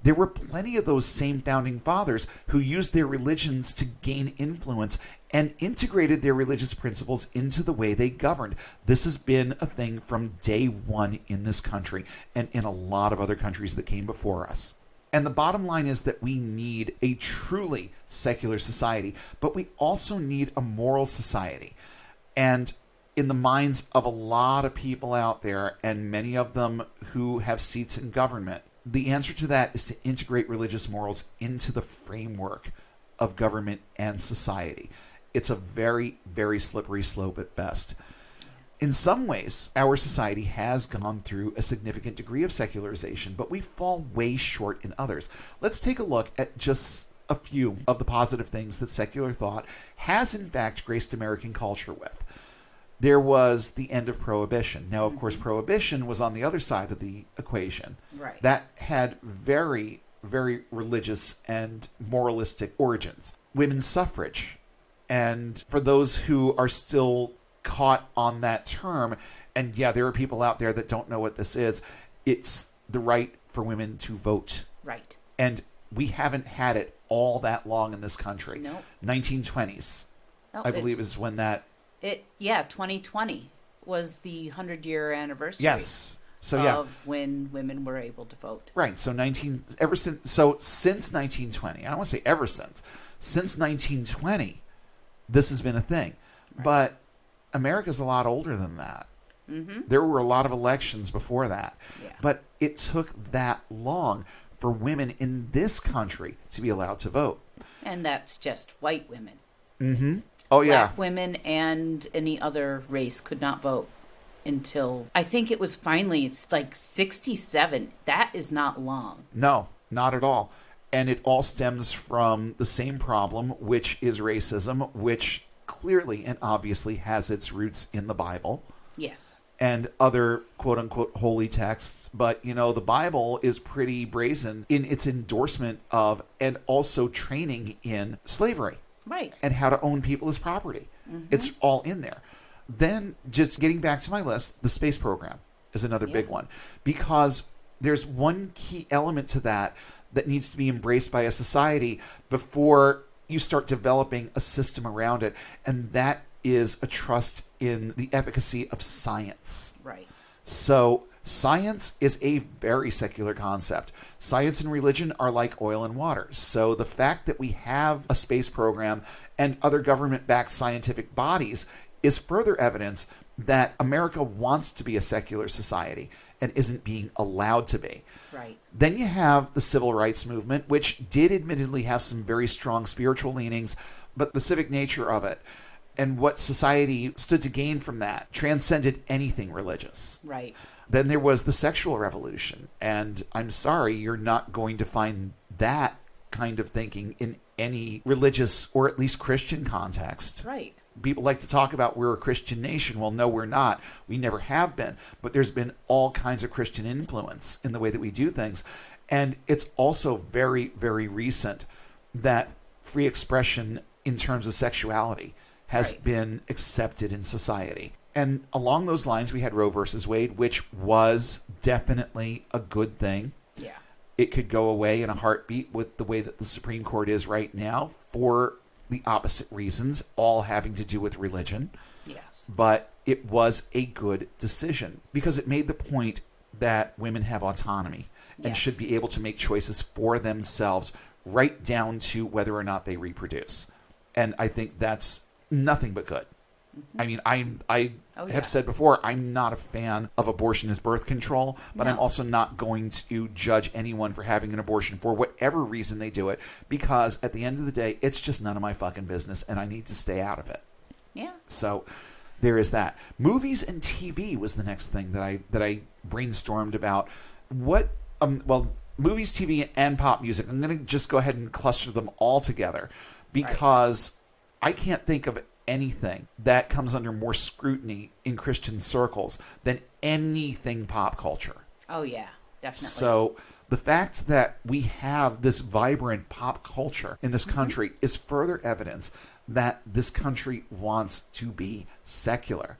There were plenty of those same founding fathers who used their religions to gain influence and integrated their religious principles into the way they governed. This has been a thing from day one in this country and in a lot of other countries that came before us. And the bottom line is that we need a truly secular society, but we also need a moral society. And in the minds of a lot of people out there, and many of them who have seats in government, the answer to that is to integrate religious morals into the framework of government and society. It's a very, very slippery slope at best. In some ways, our society has gone through a significant degree of secularization, but we fall way short in others. Let's take a look at just a few of the positive things that secular thought has in fact graced American culture with. There was the end of Prohibition. Now, of course, Prohibition was on the other side of the equation. Right. That had very, very religious and moralistic origins. Women's suffrage. And for those who are still caught on that term, and yeah, there are people out there that don't know what this is, it's the right for women to vote. Right. And we haven't had it all that long in this country. Nope. 1920s, I believe, is when that... 2020 was the 100-year anniversary. Yes. So of when women were able to vote. Right. So since 1920, I don't want to say ever since 1920, this has been a thing. Right. But America's a lot older than that. Mm-hmm. There were a lot of elections before that. Yeah. But it took that long for women in this country to be allowed to vote. And that's just white women. Mm-hmm. Oh, yeah. Black women and any other race could not vote until, I think it was finally, it's like 67. That is not long. No, not at all. And it all stems from the same problem, which is racism, which clearly and obviously has its roots in the Bible. Yes. And other quote-unquote holy texts. But, the Bible is pretty brazen in its endorsement of and also training in slavery. Right. And how to own people as property. Mm-hmm. It's all in there. Then, just getting back to my list, the space program is another big one. Because there's one key element to that needs to be embraced by a society before you start developing a system around it. And that is a trust in the efficacy of science. Right. So science is a very secular concept. Science and religion are like oil and water. So the fact that we have a space program and other government-backed scientific bodies is further evidence that America wants to be a secular society and isn't being allowed to be. Right. Then you have the civil rights movement, which did admittedly have some very strong spiritual leanings, but the civic nature of it and what society stood to gain from that transcended anything religious. Right. Then there was the sexual revolution, and I'm sorry, you're not going to find that kind of thinking in any religious or at least Christian context. Right. People like to talk about we're a Christian nation. Well, no, we're not. We never have been. But there's been all kinds of Christian influence in the way that we do things. And it's also very, very recent that free expression in terms of sexuality has been accepted in society. And along those lines, we had Roe versus Wade, which was definitely a good thing. Yeah. It could go away in a heartbeat with the way that the Supreme Court is right now for the opposite reasons, all having to do with religion. Yes. But it was a good decision because it made the point that women have autonomy and should be able to make choices for themselves right down to whether or not they reproduce. And I think that's nothing but good. I mean, I have said before, I'm not a fan of abortion as birth control, but I'm also not going to judge anyone for having an abortion for whatever reason they do it, because at the end of the day, it's just none of my fucking business, and I need to stay out of it. Yeah. So there is that. Movies and TV was the next thing that I brainstormed about. What, movies, TV, and pop music. I'm going to just go ahead and cluster them all together because I can't think of anything that comes under more scrutiny in Christian circles than anything pop culture. Oh, yeah, definitely. So the fact that we have this vibrant pop culture in this country is further evidence that this country wants to be secular.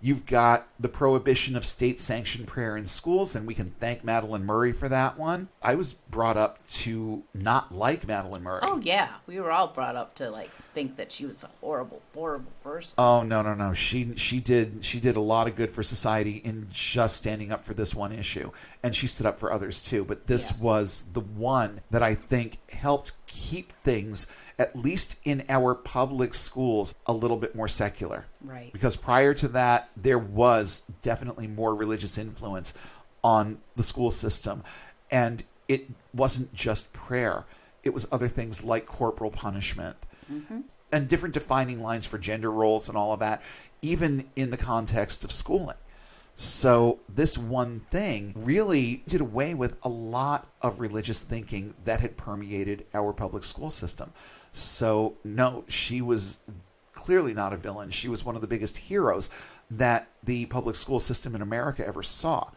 You've got the prohibition of state-sanctioned prayer in schools, and we can thank Madeleine Murray for that one. I was brought up to not like Madeleine Murray. Oh, yeah. We were all brought up to, think that she was a horrible, horrible person. Oh, no. She did a lot of good for society in just standing up for this one issue. And she stood up for others, too. But this was the one that I think helped keep things, at least in our public schools, a little bit more secular. Right. Because prior to that, there was definitely more religious influence on the school system. And it wasn't just prayer. It was other things like corporal punishment and different defining lines for gender roles and all of that, even in the context of schooling. So this one thing really did away with a lot of religious thinking that had permeated our public school system. So no, she was clearly not a villain. She was one of the biggest heroes that the public school system in America ever saw.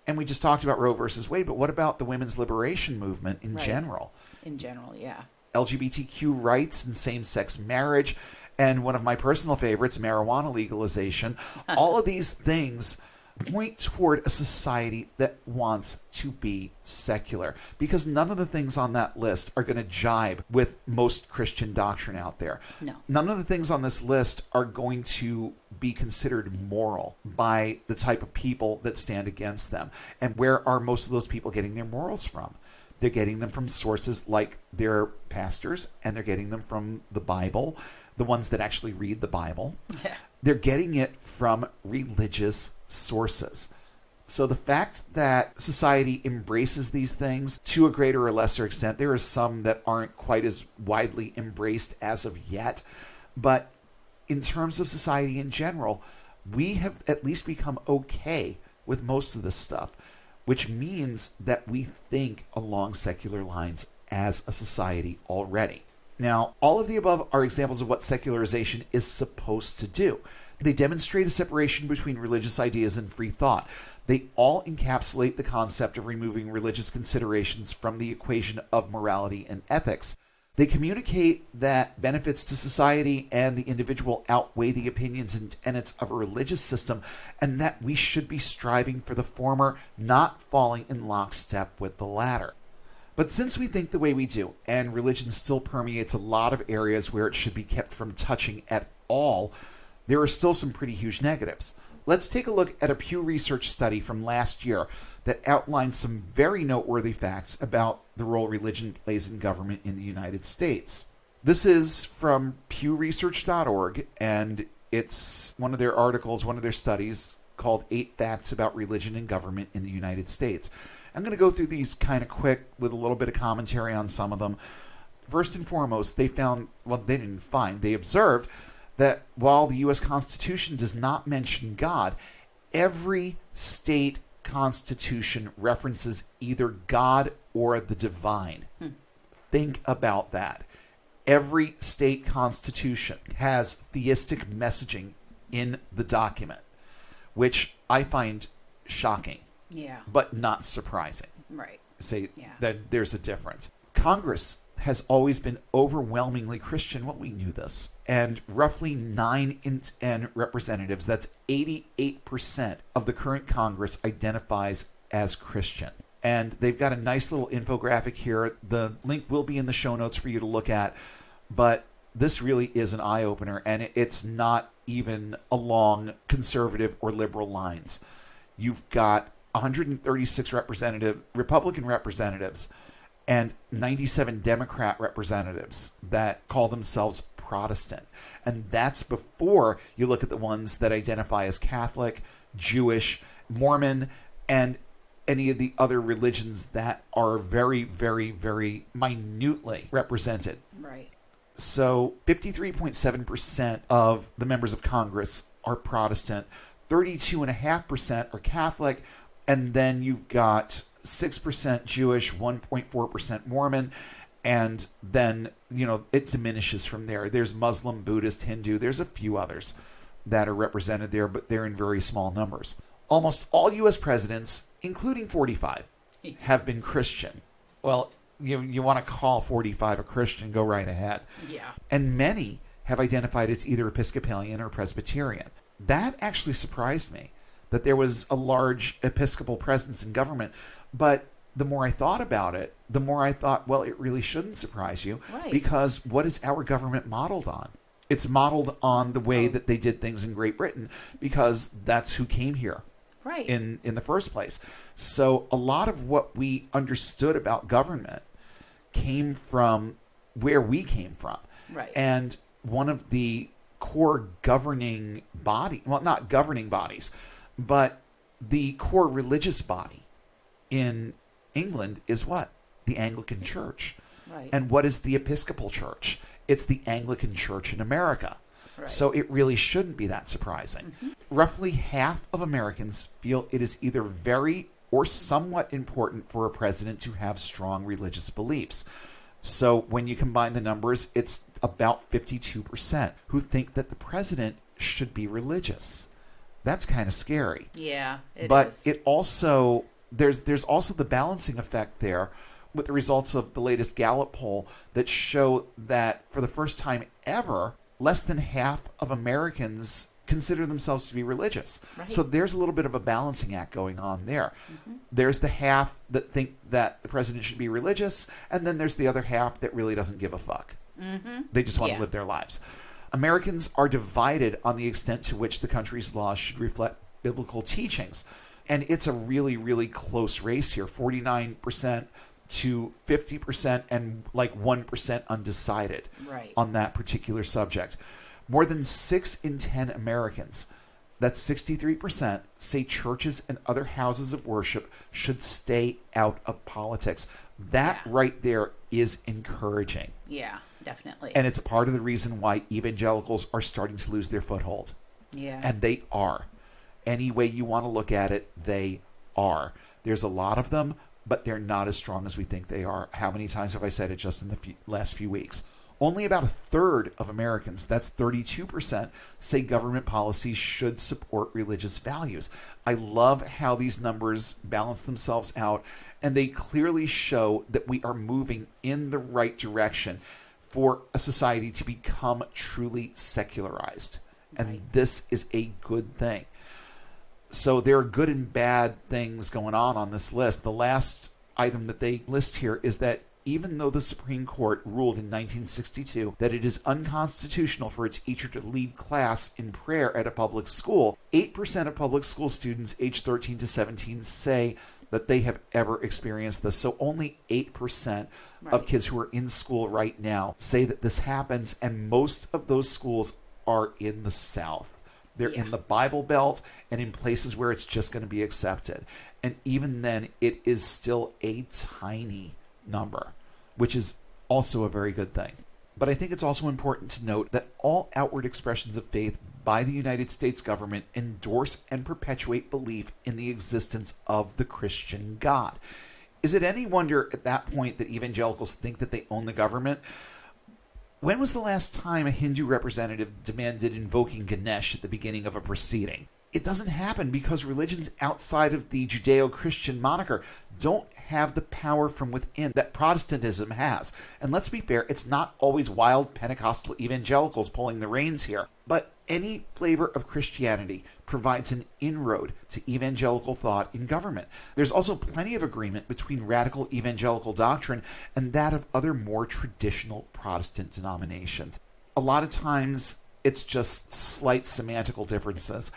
And we just talked about Roe versus Wade, but what about the women's liberation movement in general? In general, yeah. LGBTQ rights and same-sex marriage, and one of my personal favorites, marijuana legalization. All of these things point toward a society that wants to be secular, because none of the things on that list are going to jibe with most Christian doctrine out there. No. None of the things on this list are going to be considered moral by the type of people that stand against them. And where are most of those people getting their morals from? They're getting them from sources like their pastors, and they're getting them from the Bible, the ones that actually read the Bible. Yeah. They're getting it from religious sources. So the fact that society embraces these things to a greater or lesser extent, there are some that aren't quite as widely embraced as of yet, but in terms of society in general, we have at least become okay with most of this stuff, which means that we think along secular lines as a society already. Now, all of the above are examples of what secularization is supposed to do. They demonstrate a separation between religious ideas and free thought. They all encapsulate the concept of removing religious considerations from the equation of morality and ethics. They communicate that benefits to society and the individual outweigh the opinions and tenets of a religious system, and that we should be striving for the former, not falling in lockstep with the latter. But since we think the way we do, and religion still permeates a lot of areas where it should be kept from touching at all, there are still some pretty huge negatives. Let's take a look at a Pew Research study from last year that outlines some very noteworthy facts about the role religion plays in government in the United States. This is from pewresearch.org, and it's one of their articles, one of their studies called 8 Facts About Religion and Government in the United States. I'm going to go through these kind of quick with a little bit of commentary on some of them. First and foremost, they observed that while the U.S. Constitution does not mention God, every state constitution references either God or the divine. Think about that. Every state constitution has theistic messaging in the document, which I find shocking. Yeah. But not surprising. Right. Say that there's a difference. Congress has always been overwhelmingly Christian. Well, we knew this. And roughly 9 in 10 representatives, that's 88% of the current Congress, identifies as Christian. And they've got a nice little infographic here. The link will be in the show notes for you to look at. But this really is an eye-opener, and it's not even along conservative or liberal lines. You've got 136 Republican representatives and 97 Democrat representatives that call themselves Protestant. And that's before you look at the ones that identify as Catholic, Jewish, Mormon, and any of the other religions that are very, very, very minutely represented. Right. So 53.7% of the members of Congress are Protestant, 32.5% are Catholic, and then you've got 6% Jewish, 1.4% Mormon, and then, it diminishes from there. There's Muslim, Buddhist, Hindu. There's a few others that are represented there, but they're in very small numbers. Almost all U.S. presidents, including 45, have been Christian. Well, you want to call 45 a Christian, go right ahead. Yeah. And many have identified as either Episcopalian or Presbyterian. That actually surprised me, that there was a large Episcopal presence in government. But the more I thought about it, the more I thought, well, it really shouldn't surprise you. Right. Because what is our government modeled on? It's modeled on the way that they did things in Great Britain, because that's who came here. Right. In the first place. So a lot of what we understood about government came from where we came from. Right. And one of the core governing body, well, not governing bodies, but the core religious body in England is what? The Anglican Church. Right. And what is the Episcopal Church? It's the Anglican Church in America. Right. So it really shouldn't be that surprising. Mm-hmm. Roughly half of Americans feel it is either very or somewhat important for a president to have strong religious beliefs. So when you combine the numbers, it's about 52% who think that the president should be religious. That's kind of scary. Yeah, but is. It also, there's also the balancing effect there with the results of the latest Gallup poll that show that for the first time ever, less than half of Americans consider themselves to be religious. Right. So there's a little bit of a balancing act going on there. Mm-hmm. There's the half that think that the president should be religious, and then there's the other half that really doesn't give a fuck. Mm-hmm. They just want to live their lives. Americans are divided on the extent to which the country's laws should reflect biblical teachings. And it's a really, really close race here. 49% to 50% and like 1% undecided on that particular subject. More than 6 in 10 Americans, that's 63%, say churches and other houses of worship should stay out of politics. That right there is encouraging. Yeah, definitely. And it's part of the reason why evangelicals are starting to lose their foothold. Yeah. And they are. Any way you want to look at it, they are. There's a lot of them, but they're not as strong as we think they are. How many times have I said it just in the last few weeks? Only about a third of Americans, that's 32%, say government policies should support religious values. I love how these numbers balance themselves out, and they clearly show that we are moving in the right direction for a society to become truly secularized. And this is a good thing. So there are good and bad things going on this list. The last item that they list here is that even though the Supreme Court ruled in 1962 that it is unconstitutional for a teacher to lead class in prayer at a public school, 8% of public school students aged 13 to 17 say that they have ever experienced this. So only 8% of kids who are in school right now say that this happens, and most of those schools are in the South. They're in the Bible Belt and in places where it's just going to be accepted. And even then, it is still a tiny number, which is also a very good thing. But I think it's also important to note that all outward expressions of faith by the United States government endorse and perpetuate belief in the existence of the Christian God. Is it any wonder at that point that evangelicals think that they own the government? When was the last time a Hindu representative demanded invoking Ganesh at the beginning of a proceeding? It doesn't happen because religions outside of the Judeo-Christian moniker don't have the power from within that Protestantism has. And let's be fair, it's not always wild Pentecostal evangelicals pulling the reins here. But any flavor of Christianity provides an inroad to evangelical thought in government. There's also plenty of agreement between radical evangelical doctrine and that of other more traditional Protestant denominations. A lot of times, it's just slight semantical differences.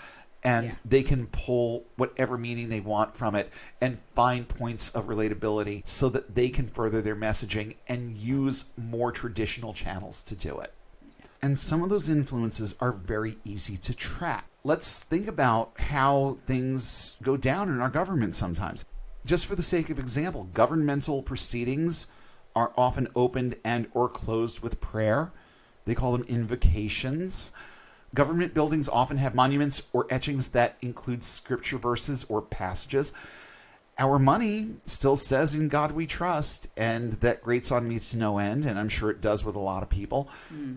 And they can pull whatever meaning they want from it and find points of relatability so that they can further their messaging and use more traditional channels to do it. And some of those influences are very easy to track. Let's think about how things go down in our government sometimes. Just for the sake of example, governmental proceedings are often opened and or closed with prayer. They call them invocations. Government buildings often have monuments or etchings that include scripture verses or passages. Our money still says, "In God we trust," and that grates on me to no end, and I'm sure it does with a lot of people.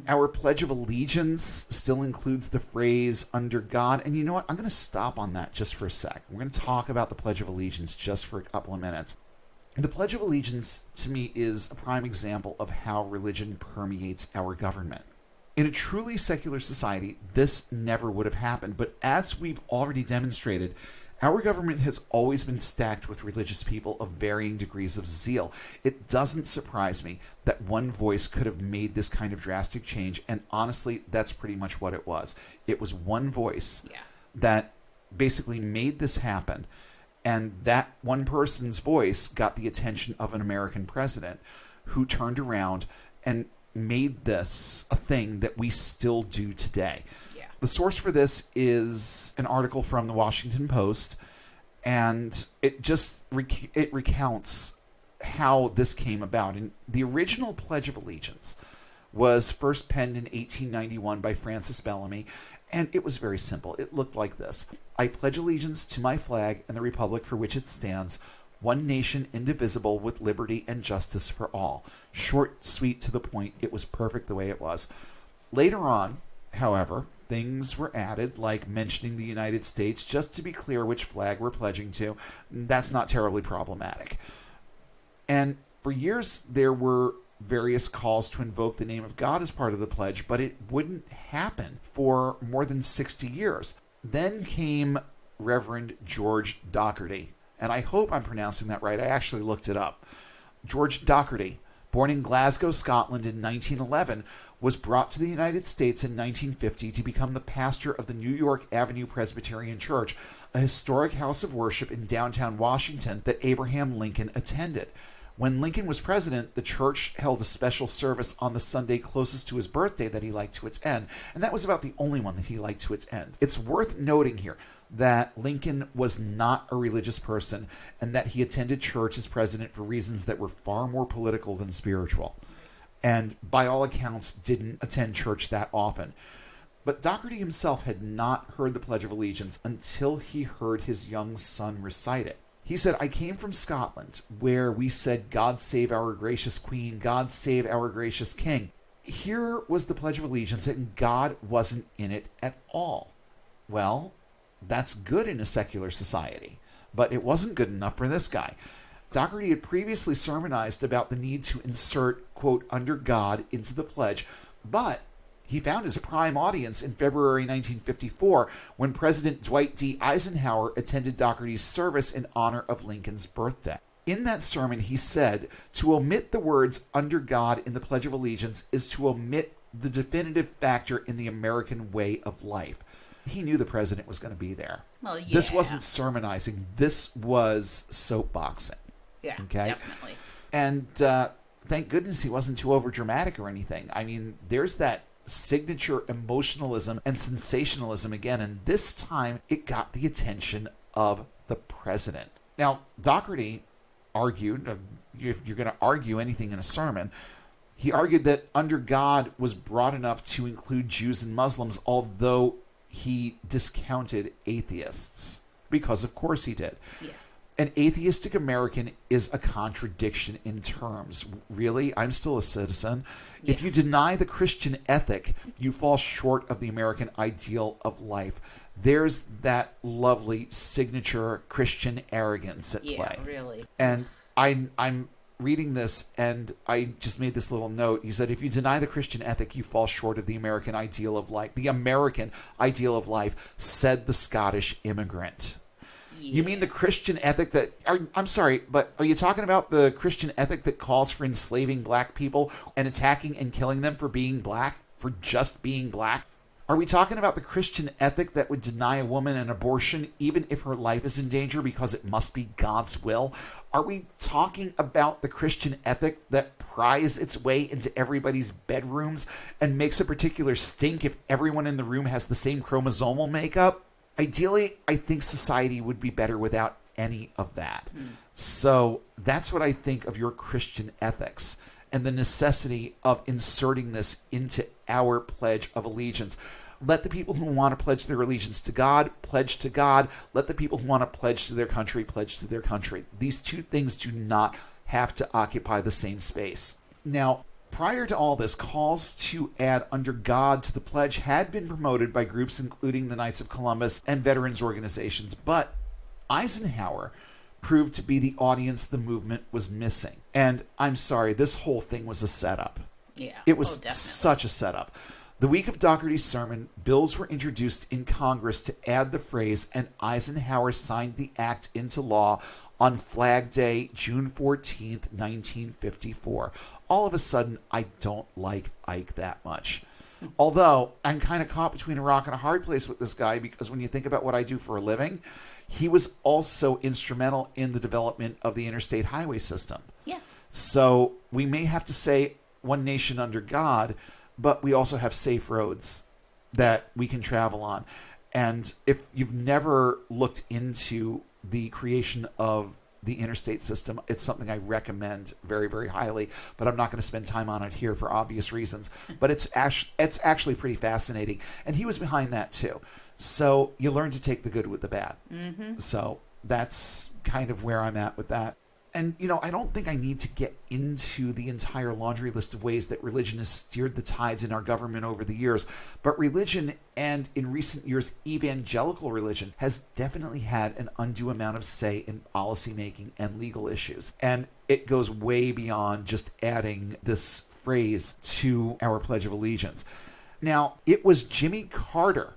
Our Pledge of Allegiance still includes the phrase, "Under God." And you know what? I'm going to stop on that just for a sec. We're going to talk about the Pledge of Allegiance just for a couple of minutes. The Pledge of Allegiance, to me, is a prime example of how religion permeates our government. In a truly secular society, this never would have happened. But as we've already demonstrated, our government has always been stacked with religious people of varying degrees of zeal. It doesn't surprise me that one voice could have made this kind of drastic change, and honestly, that's pretty much what it was. It was one voice that basically made this happen, and that one person's voice got the attention of an American president who turned around and made this a thing that we still do today. The source for this is an article from the Washington Post, and it just it recounts how this came about. And the original Pledge of Allegiance was first penned in 1891 by Francis Bellamy, and it was very simple. It looked like this: I pledge allegiance to my flag and the republic for which it stands, one nation indivisible, with liberty and justice for all. Short, sweet, to the point. It was perfect the way it was. Later on, however, things were added, like mentioning the United States, just to be clear which flag we're pledging to. That's not terribly problematic. And for years, there were various calls to invoke the name of God as part of the pledge, but it wouldn't happen for more than 60 years. Then came Reverend George Dougherty, and I hope I'm pronouncing that right. I actually looked it up. George Dougherty, born in Glasgow, Scotland in 1911, was brought to the United States in 1950 to become the pastor of the New York Avenue Presbyterian Church, a historic house of worship in downtown Washington that Abraham Lincoln attended. When Lincoln was president, the church held a special service on the Sunday closest to his birthday that he liked to attend, and that was about the only one that he liked to attend. It's worth noting here that Lincoln was not a religious person and that he attended church as president for reasons that were far more political than spiritual, and by all accounts didn't attend church that often. But Dougherty himself had not heard the Pledge of Allegiance until he heard his young son recite it. He said, I came from Scotland, where we said, God save our gracious queen, God save our gracious king. Here was the Pledge of Allegiance, and God wasn't in it at all. Well, that's good in a secular society, but it wasn't good enough for this guy. Dougherty had previously sermonized about the need to insert, quote, under God into the pledge, but he found his prime audience in February 1954 when President Dwight D. Eisenhower attended Dougherty's service in honor of Lincoln's birthday. In that sermon, he said, to omit the words under God in the Pledge of Allegiance is to omit the definitive factor in the American way of life. He knew the president was going to be there. Well, yeah. This wasn't sermonizing. This was soapboxing. Yeah, okay? Definitely. And thank goodness he wasn't too overdramatic or anything. I mean, there's that signature emotionalism and sensationalism again, and this time it got the attention of the president. Now, Dougherty argued, if you're going to argue anything in a sermon, he argued that under God was broad enough to include Jews and Muslims, although he discounted atheists, because of course he did. Yeah. An atheistic American is a contradiction in terms. Really? I'm still a citizen. Yeah. If you deny the Christian ethic, you fall short of the American ideal of life. There's that lovely signature Christian arrogance at play. Yeah, really. And I'm reading this, and I just made this little note. He said, if you deny the Christian ethic, you fall short of the American ideal of life. The American ideal of life, said the Scottish immigrant. Yeah. You mean the Christian ethic that... I'm sorry, but are you talking about the Christian ethic that calls for enslaving black people and attacking and killing them for being black, for just being black? Are we talking about the Christian ethic that would deny a woman an abortion even if her life is in danger because it must be God's will? Are we talking about the Christian ethic that pries its way into everybody's bedrooms and makes a particular stink if everyone in the room has the same chromosomal makeup? Ideally, I think society would be better without any of that. So that's what I think of your Christian ethics and the necessity of inserting this into our Pledge of Allegiance. Let the people who want to pledge their allegiance to God, pledge to God. Let the people who want to pledge to their country, pledge to their country. These two things do not have to occupy the same space. Now, prior to all this, calls to add under God to the pledge had been promoted by groups including the Knights of Columbus and veterans organizations, but Eisenhower proved to be the audience the movement was missing. And I'm sorry, this whole thing was a setup. Yeah. It was such a setup. The week of Dougherty's sermon, bills were introduced in Congress to add the phrase, and Eisenhower signed the act into law on Flag Day, June 14th, 1954. All of a sudden, I don't like Ike that much. Although, I'm kind of caught between a rock and a hard place with this guy, because when you think about what I do for a living, he was also instrumental in the development of the interstate highway system. Yeah. So we may have to say one nation under God, but we also have safe roads that we can travel on. And if you've never looked into the creation of the interstate system, it's something I recommend very, very highly, but I'm not going to spend time on it here for obvious reasons. But it's actually pretty fascinating. And he was behind that too. So you learn to take the good with the bad. Mm-hmm. So that's kind of where I'm at with that. And, I don't think I need to get into the entire laundry list of ways that religion has steered the tides in our government over the years. But religion, and in recent years, evangelical religion, has definitely had an undue amount of say in policymaking and legal issues. And it goes way beyond just adding this phrase to our Pledge of Allegiance. Now, it was Jimmy Carter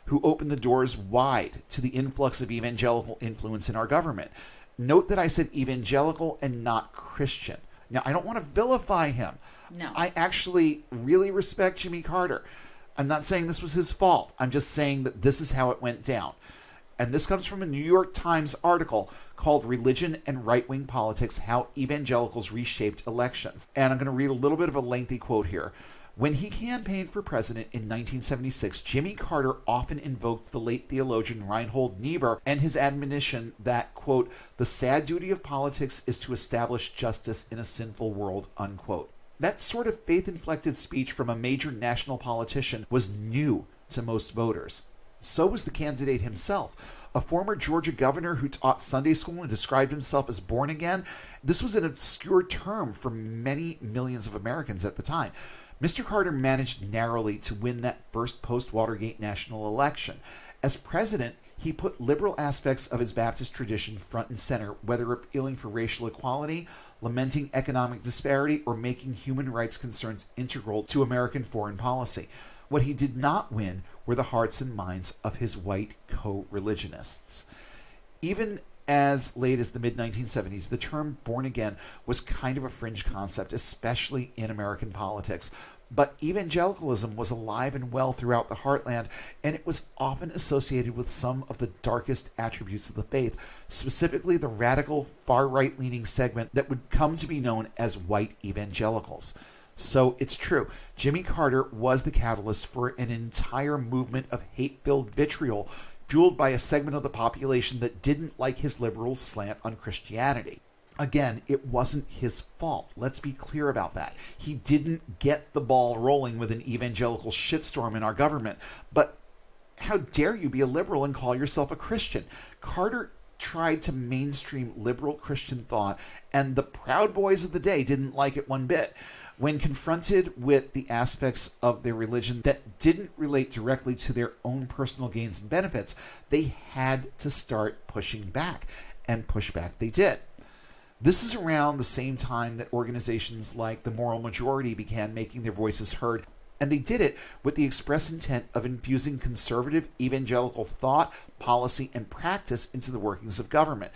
who opened the doors wide to the influx of evangelical influence in our government. Note that I said evangelical and not Christian. Now, I don't want to vilify him. No. I actually really respect Jimmy Carter. I'm not saying this was his fault. I'm just saying that this is how it went down. And this comes from a New York Times article called Religion and Right-Wing Politics, How Evangelicals Reshaped Elections. And I'm going to read a little bit of a lengthy quote here. When he campaigned for president in 1976, Jimmy Carter often invoked the late theologian Reinhold Niebuhr and his admonition that, quote, the sad duty of politics is to establish justice in a sinful world, unquote. That sort of faith-inflected speech from a major national politician was new to most voters. So was the candidate himself, a former Georgia governor who taught Sunday school and described himself as born again. This was an obscure term for many millions of Americans at the time. Mr. Carter managed narrowly to win that first post-Watergate national election. As president, he put liberal aspects of his Baptist tradition front and center, whether appealing for racial equality, lamenting economic disparity, or making human rights concerns integral to American foreign policy. What he did not win were the hearts and minds of his white co-religionists. Even as late as the mid-1970s, the term born again was kind of a fringe concept, especially in American politics. But evangelicalism was alive and well throughout the heartland, and it was often associated with some of the darkest attributes of the faith, specifically the radical, far-right leaning segment that would come to be known as white evangelicals. So it's true, Jimmy Carter was the catalyst for an entire movement of hate-filled vitriol fueled by a segment of the population that didn't like his liberal slant on Christianity. Again, it wasn't his fault. Let's be clear about that. He didn't get the ball rolling with an evangelical shitstorm in our government. But how dare you be a liberal and call yourself a Christian? Carter tried to mainstream liberal Christian thought, and the Proud Boys of the day didn't like it one bit. When confronted with the aspects of their religion that didn't relate directly to their own personal gains and benefits, they had to start pushing back, and push back they did. This is around the same time that organizations like the Moral Majority began making their voices heard, and they did it with the express intent of infusing conservative evangelical thought, policy, and practice into the workings of government.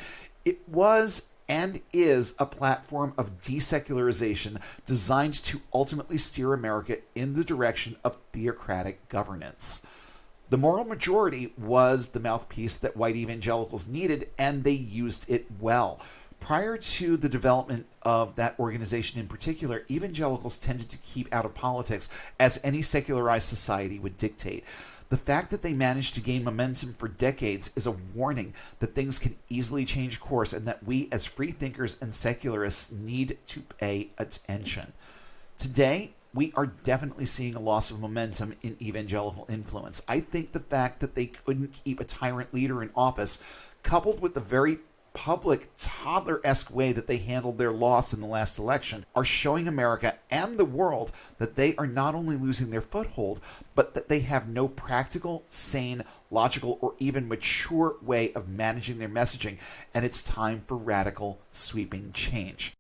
It was and is a platform of desecularization designed to ultimately steer America in the direction of theocratic governance. The Moral Majority was the mouthpiece that white evangelicals needed, and they used it well. Prior to the development of that organization in particular, evangelicals tended to keep out of politics, as any secularized society would dictate. The fact that they managed to gain momentum for decades is a warning that things can easily change course, and that we as free thinkers and secularists need to pay attention. Today, we are definitely seeing a loss of momentum in evangelical influence. I think the fact that they couldn't keep a tyrant leader in office, coupled with the very public, toddler-esque way that they handled their loss in the last election, are showing America and the world that they are not only losing their foothold, but that they have no practical, sane, logical, or even mature way of managing their messaging, and it's time for radical, sweeping change.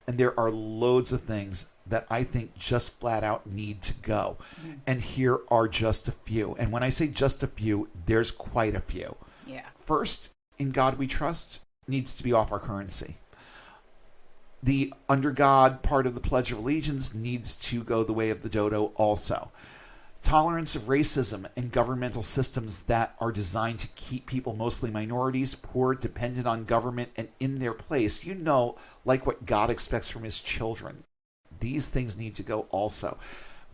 And there are loads of things that I think just flat out need to go. And here are just a few. And when I say just a few, there's quite a few. Yeah. First, in God we trust needs to be off our currency. The under God part of the Pledge of Allegiance needs to go the way of the dodo also. Tolerance of racism and governmental systems that are designed to keep people, mostly minorities, poor, dependent on government, and in their place, like what God expects from his children. These things need to go also.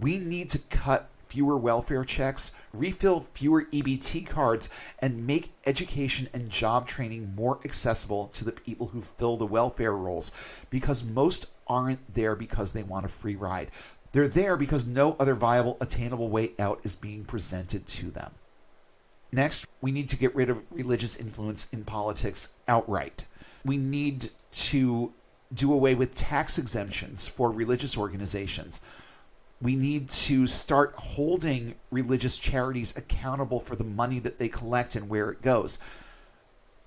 We need to cut fewer welfare checks, refill fewer EBT cards, and make education and job training more accessible to the people who fill the welfare rolls, because most aren't there because they want a free ride. They're there because no other viable, attainable way out is being presented to them. Next, we need to get rid of religious influence in politics outright. We need to do away with tax exemptions for religious organizations. We need to start holding religious charities accountable for the money that they collect and where it goes.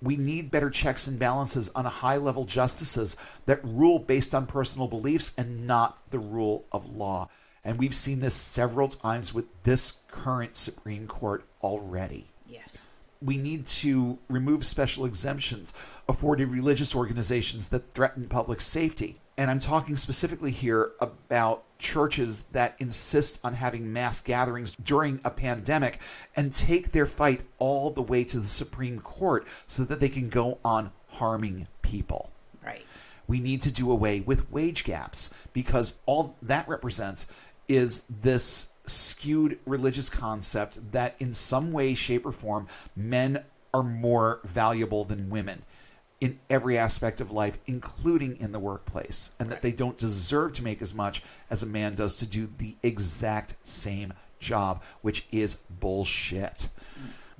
We need better checks and balances on high-level justices that rule based on personal beliefs and not the rule of law. And we've seen this several times with this current Supreme Court already. Yes. We need to remove special exemptions afforded religious organizations that threaten public safety. And I'm talking specifically here about churches that insist on having mass gatherings during a pandemic and take their fight all the way to the Supreme Court so that they can go on harming people. Right. We need to do away with wage gaps, because all that represents is this skewed religious concept that in some way, shape, or form, men are more valuable than women in every aspect of life, including in the workplace, and that they don't deserve to make as much as a man does to do the exact same job, which is bullshit.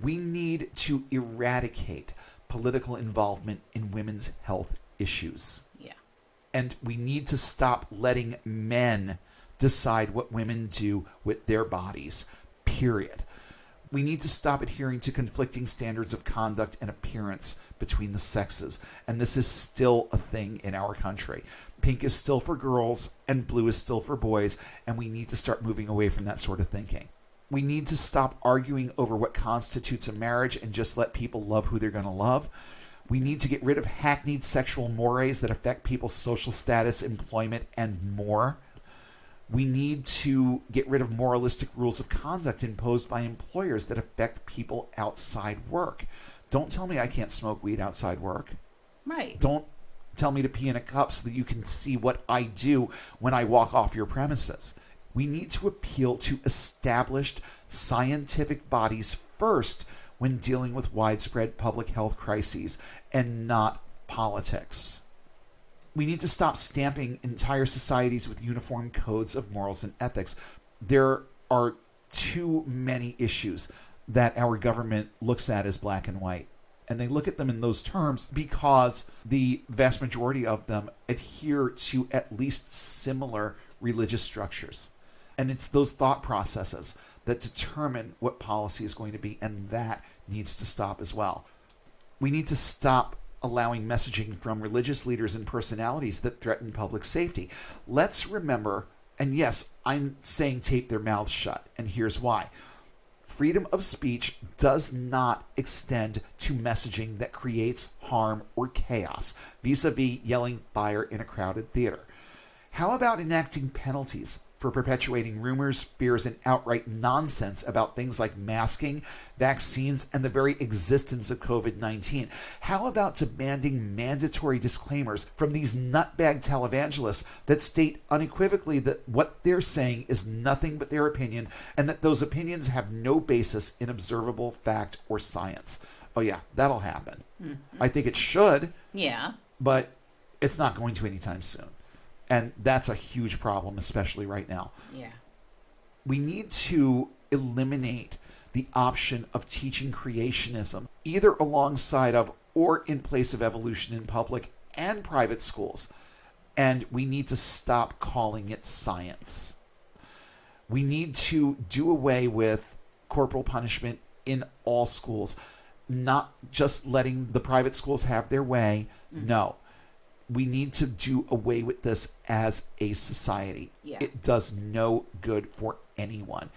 We need to eradicate political involvement in women's health issues. Yeah. And we need to stop letting men decide what women do with their bodies, period. We need to stop adhering to conflicting standards of conduct and appearance between the sexes. And this is still a thing in our country. Pink is still for girls and blue is still for boys, and we need to start moving away from that sort of thinking. We need to stop arguing over what constitutes a marriage and just let people love who they're going to love. We need to get rid of hackneyed sexual mores that affect people's social status, employment, and more. We need to get rid of moralistic rules of conduct imposed by employers that affect people outside work. Don't tell me I can't smoke weed outside work. Right. Don't tell me to pee in a cup so that you can see what I do when I walk off your premises. We need to appeal to established scientific bodies first when dealing with widespread public health crises, and not politics. We need to stop stamping entire societies with uniform codes of morals and ethics. There are too many issues that our government looks at as black and white. And they look at them in those terms because the vast majority of them adhere to at least similar religious structures. And it's those thought processes that determine what policy is going to be, and that needs to stop as well. We need to stop allowing messaging from religious leaders and personalities that threaten public safety. Let's remember, and yes, I'm saying tape their mouths shut, and here's why. Freedom of speech does not extend to messaging that creates harm or chaos, vis-a-vis yelling fire in a crowded theater. How about enacting penalties for perpetuating rumors, fears, and outright nonsense about things like masking, vaccines, and the very existence of COVID-19? How about demanding mandatory disclaimers from these nutbag televangelists that state unequivocally that what they're saying is nothing but their opinion, and that those opinions have no basis in observable fact or science? Oh yeah, that'll happen. I think it should. Yeah. But it's not going to anytime soon. And that's a huge problem, especially right now. Yeah. We need to eliminate the option of teaching creationism, either alongside of or in place of evolution in public and private schools. And we need to stop calling it science. We need to do away with corporal punishment in all schools, not just letting the private schools have their way. No. We need to do away with this as a society. Yeah. It does no good for anyone.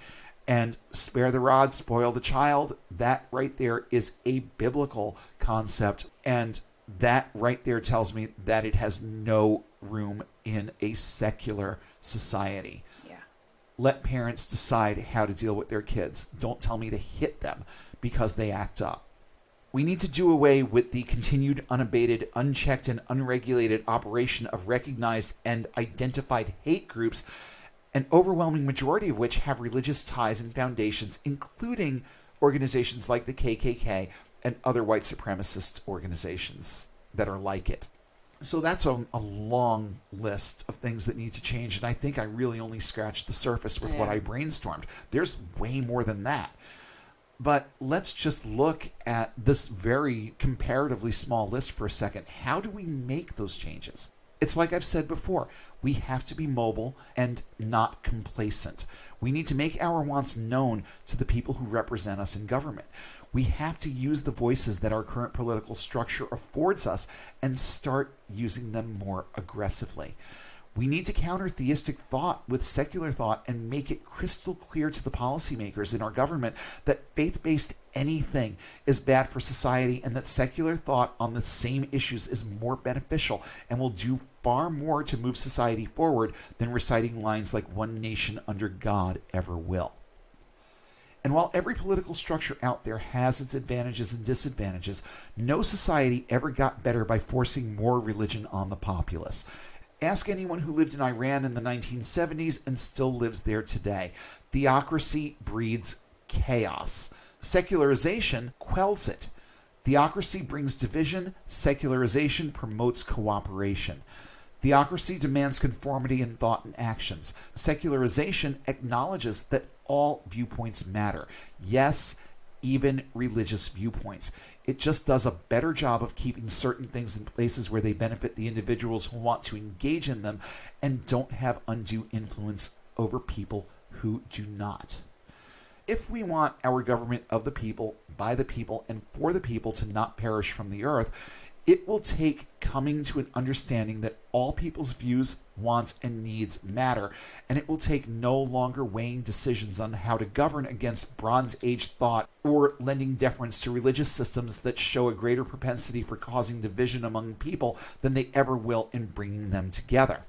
And spare the rod, spoil the child, that right there is a biblical concept. And that right there tells me that it has no room in a secular society. Yeah. Let parents decide how to deal with their kids. Don't tell me to hit them because they act up. We need to do away with the continued, unabated, unchecked, and unregulated operation of recognized and identified hate groups, an overwhelming majority of which have religious ties and foundations, including organizations like the KKK and other white supremacist organizations that are like it. So that's a long list of things that need to change, and I think I really only scratched the surface with what I brainstormed. There's way more than that. But let's just look at this very comparatively small list for a second. How do we make those changes? It's like I've said before, we have to be mobile and not complacent. We need to make our wants known to the people who represent us in government. We have to use the voices that our current political structure affords us and start using them more aggressively. We need to counter theistic thought with secular thought and make it crystal clear to the policymakers in our government that faith-based anything is bad for society and that secular thought on the same issues is more beneficial and will do far more to move society forward than reciting lines like "one nation under God" ever will. And while every political structure out there has its advantages and disadvantages, no society ever got better by forcing more religion on the populace. Ask anyone who lived in Iran in the 1970s and still lives there today. Theocracy breeds chaos. Secularization quells it. Theocracy brings division. Secularization promotes cooperation. Theocracy demands conformity in thought and actions. Secularization acknowledges that all viewpoints matter. Yes, even religious viewpoints. It just does a better job of keeping certain things in places where they benefit the individuals who want to engage in them and don't have undue influence over people who do not. If we want our government of the people, by the people, and for the people to not perish from the earth, it will take coming to an understanding that all people's views, wants, and needs matter, and it will take no longer weighing decisions on how to govern against Bronze Age thought or lending deference to religious systems that show a greater propensity for causing division among people than they ever will in bringing them together.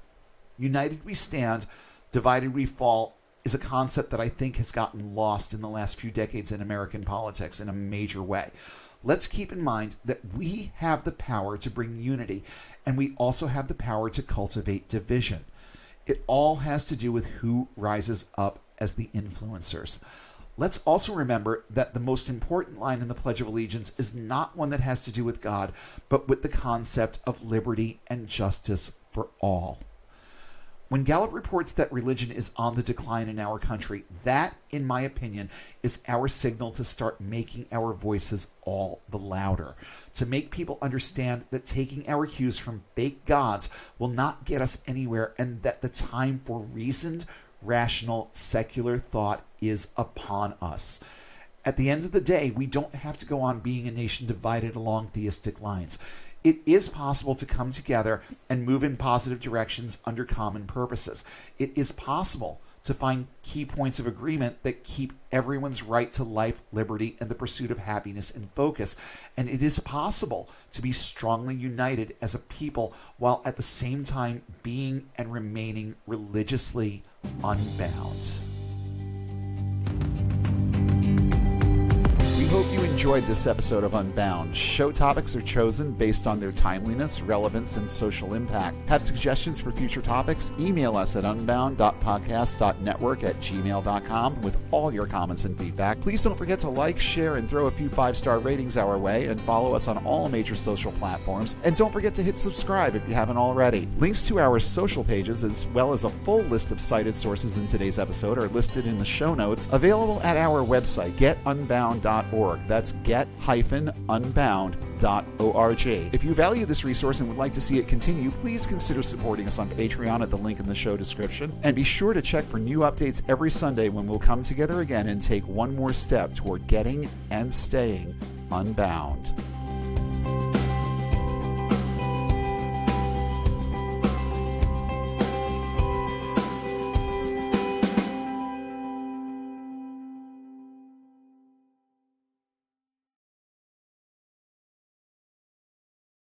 United we stand, divided we fall is a concept that I think has gotten lost in the last few decades in American politics in a major way. Let's keep in mind that we have the power to bring unity, and we also have the power to cultivate division. It all has to do with who rises up as the influencers. Let's also remember that the most important line in the Pledge of Allegiance is not one that has to do with God, but with the concept of liberty and justice for all. When Gallup reports that religion is on the decline in our country, that, in my opinion, is our signal to start making our voices all the louder, to make people understand that taking our cues from fake gods will not get us anywhere, and that the time for reasoned, rational, secular thought is upon us. At the end of the day, we don't have to go on being a nation divided along theistic lines. It is possible to come together and move in positive directions under common purposes. It is possible to find key points of agreement that keep everyone's right to life, liberty, and the pursuit of happiness in focus. And it is possible to be strongly united as a people while at the same time being and remaining religiously unbound. We hope you enjoyed this episode of Unbound. Show topics are chosen based on their timeliness, relevance, and social impact. Have suggestions for future topics? Email us at unbound.podcast.network@gmail.com with all your comments and feedback. Please don't forget to like, share, and throw a few 5-star ratings our way, and follow us on all major social platforms. And don't forget to hit subscribe if you haven't already. Links to our social pages, as well as a full list of cited sources in today's episode, are listed in the show notes, available at our website, getunbound.org. That's get-unbound.org. If you value this resource and would like to see it continue, please consider supporting us on Patreon at the link in the show description. And be sure to check for new updates every Sunday when we'll come together again and take one more step toward getting and staying unbound.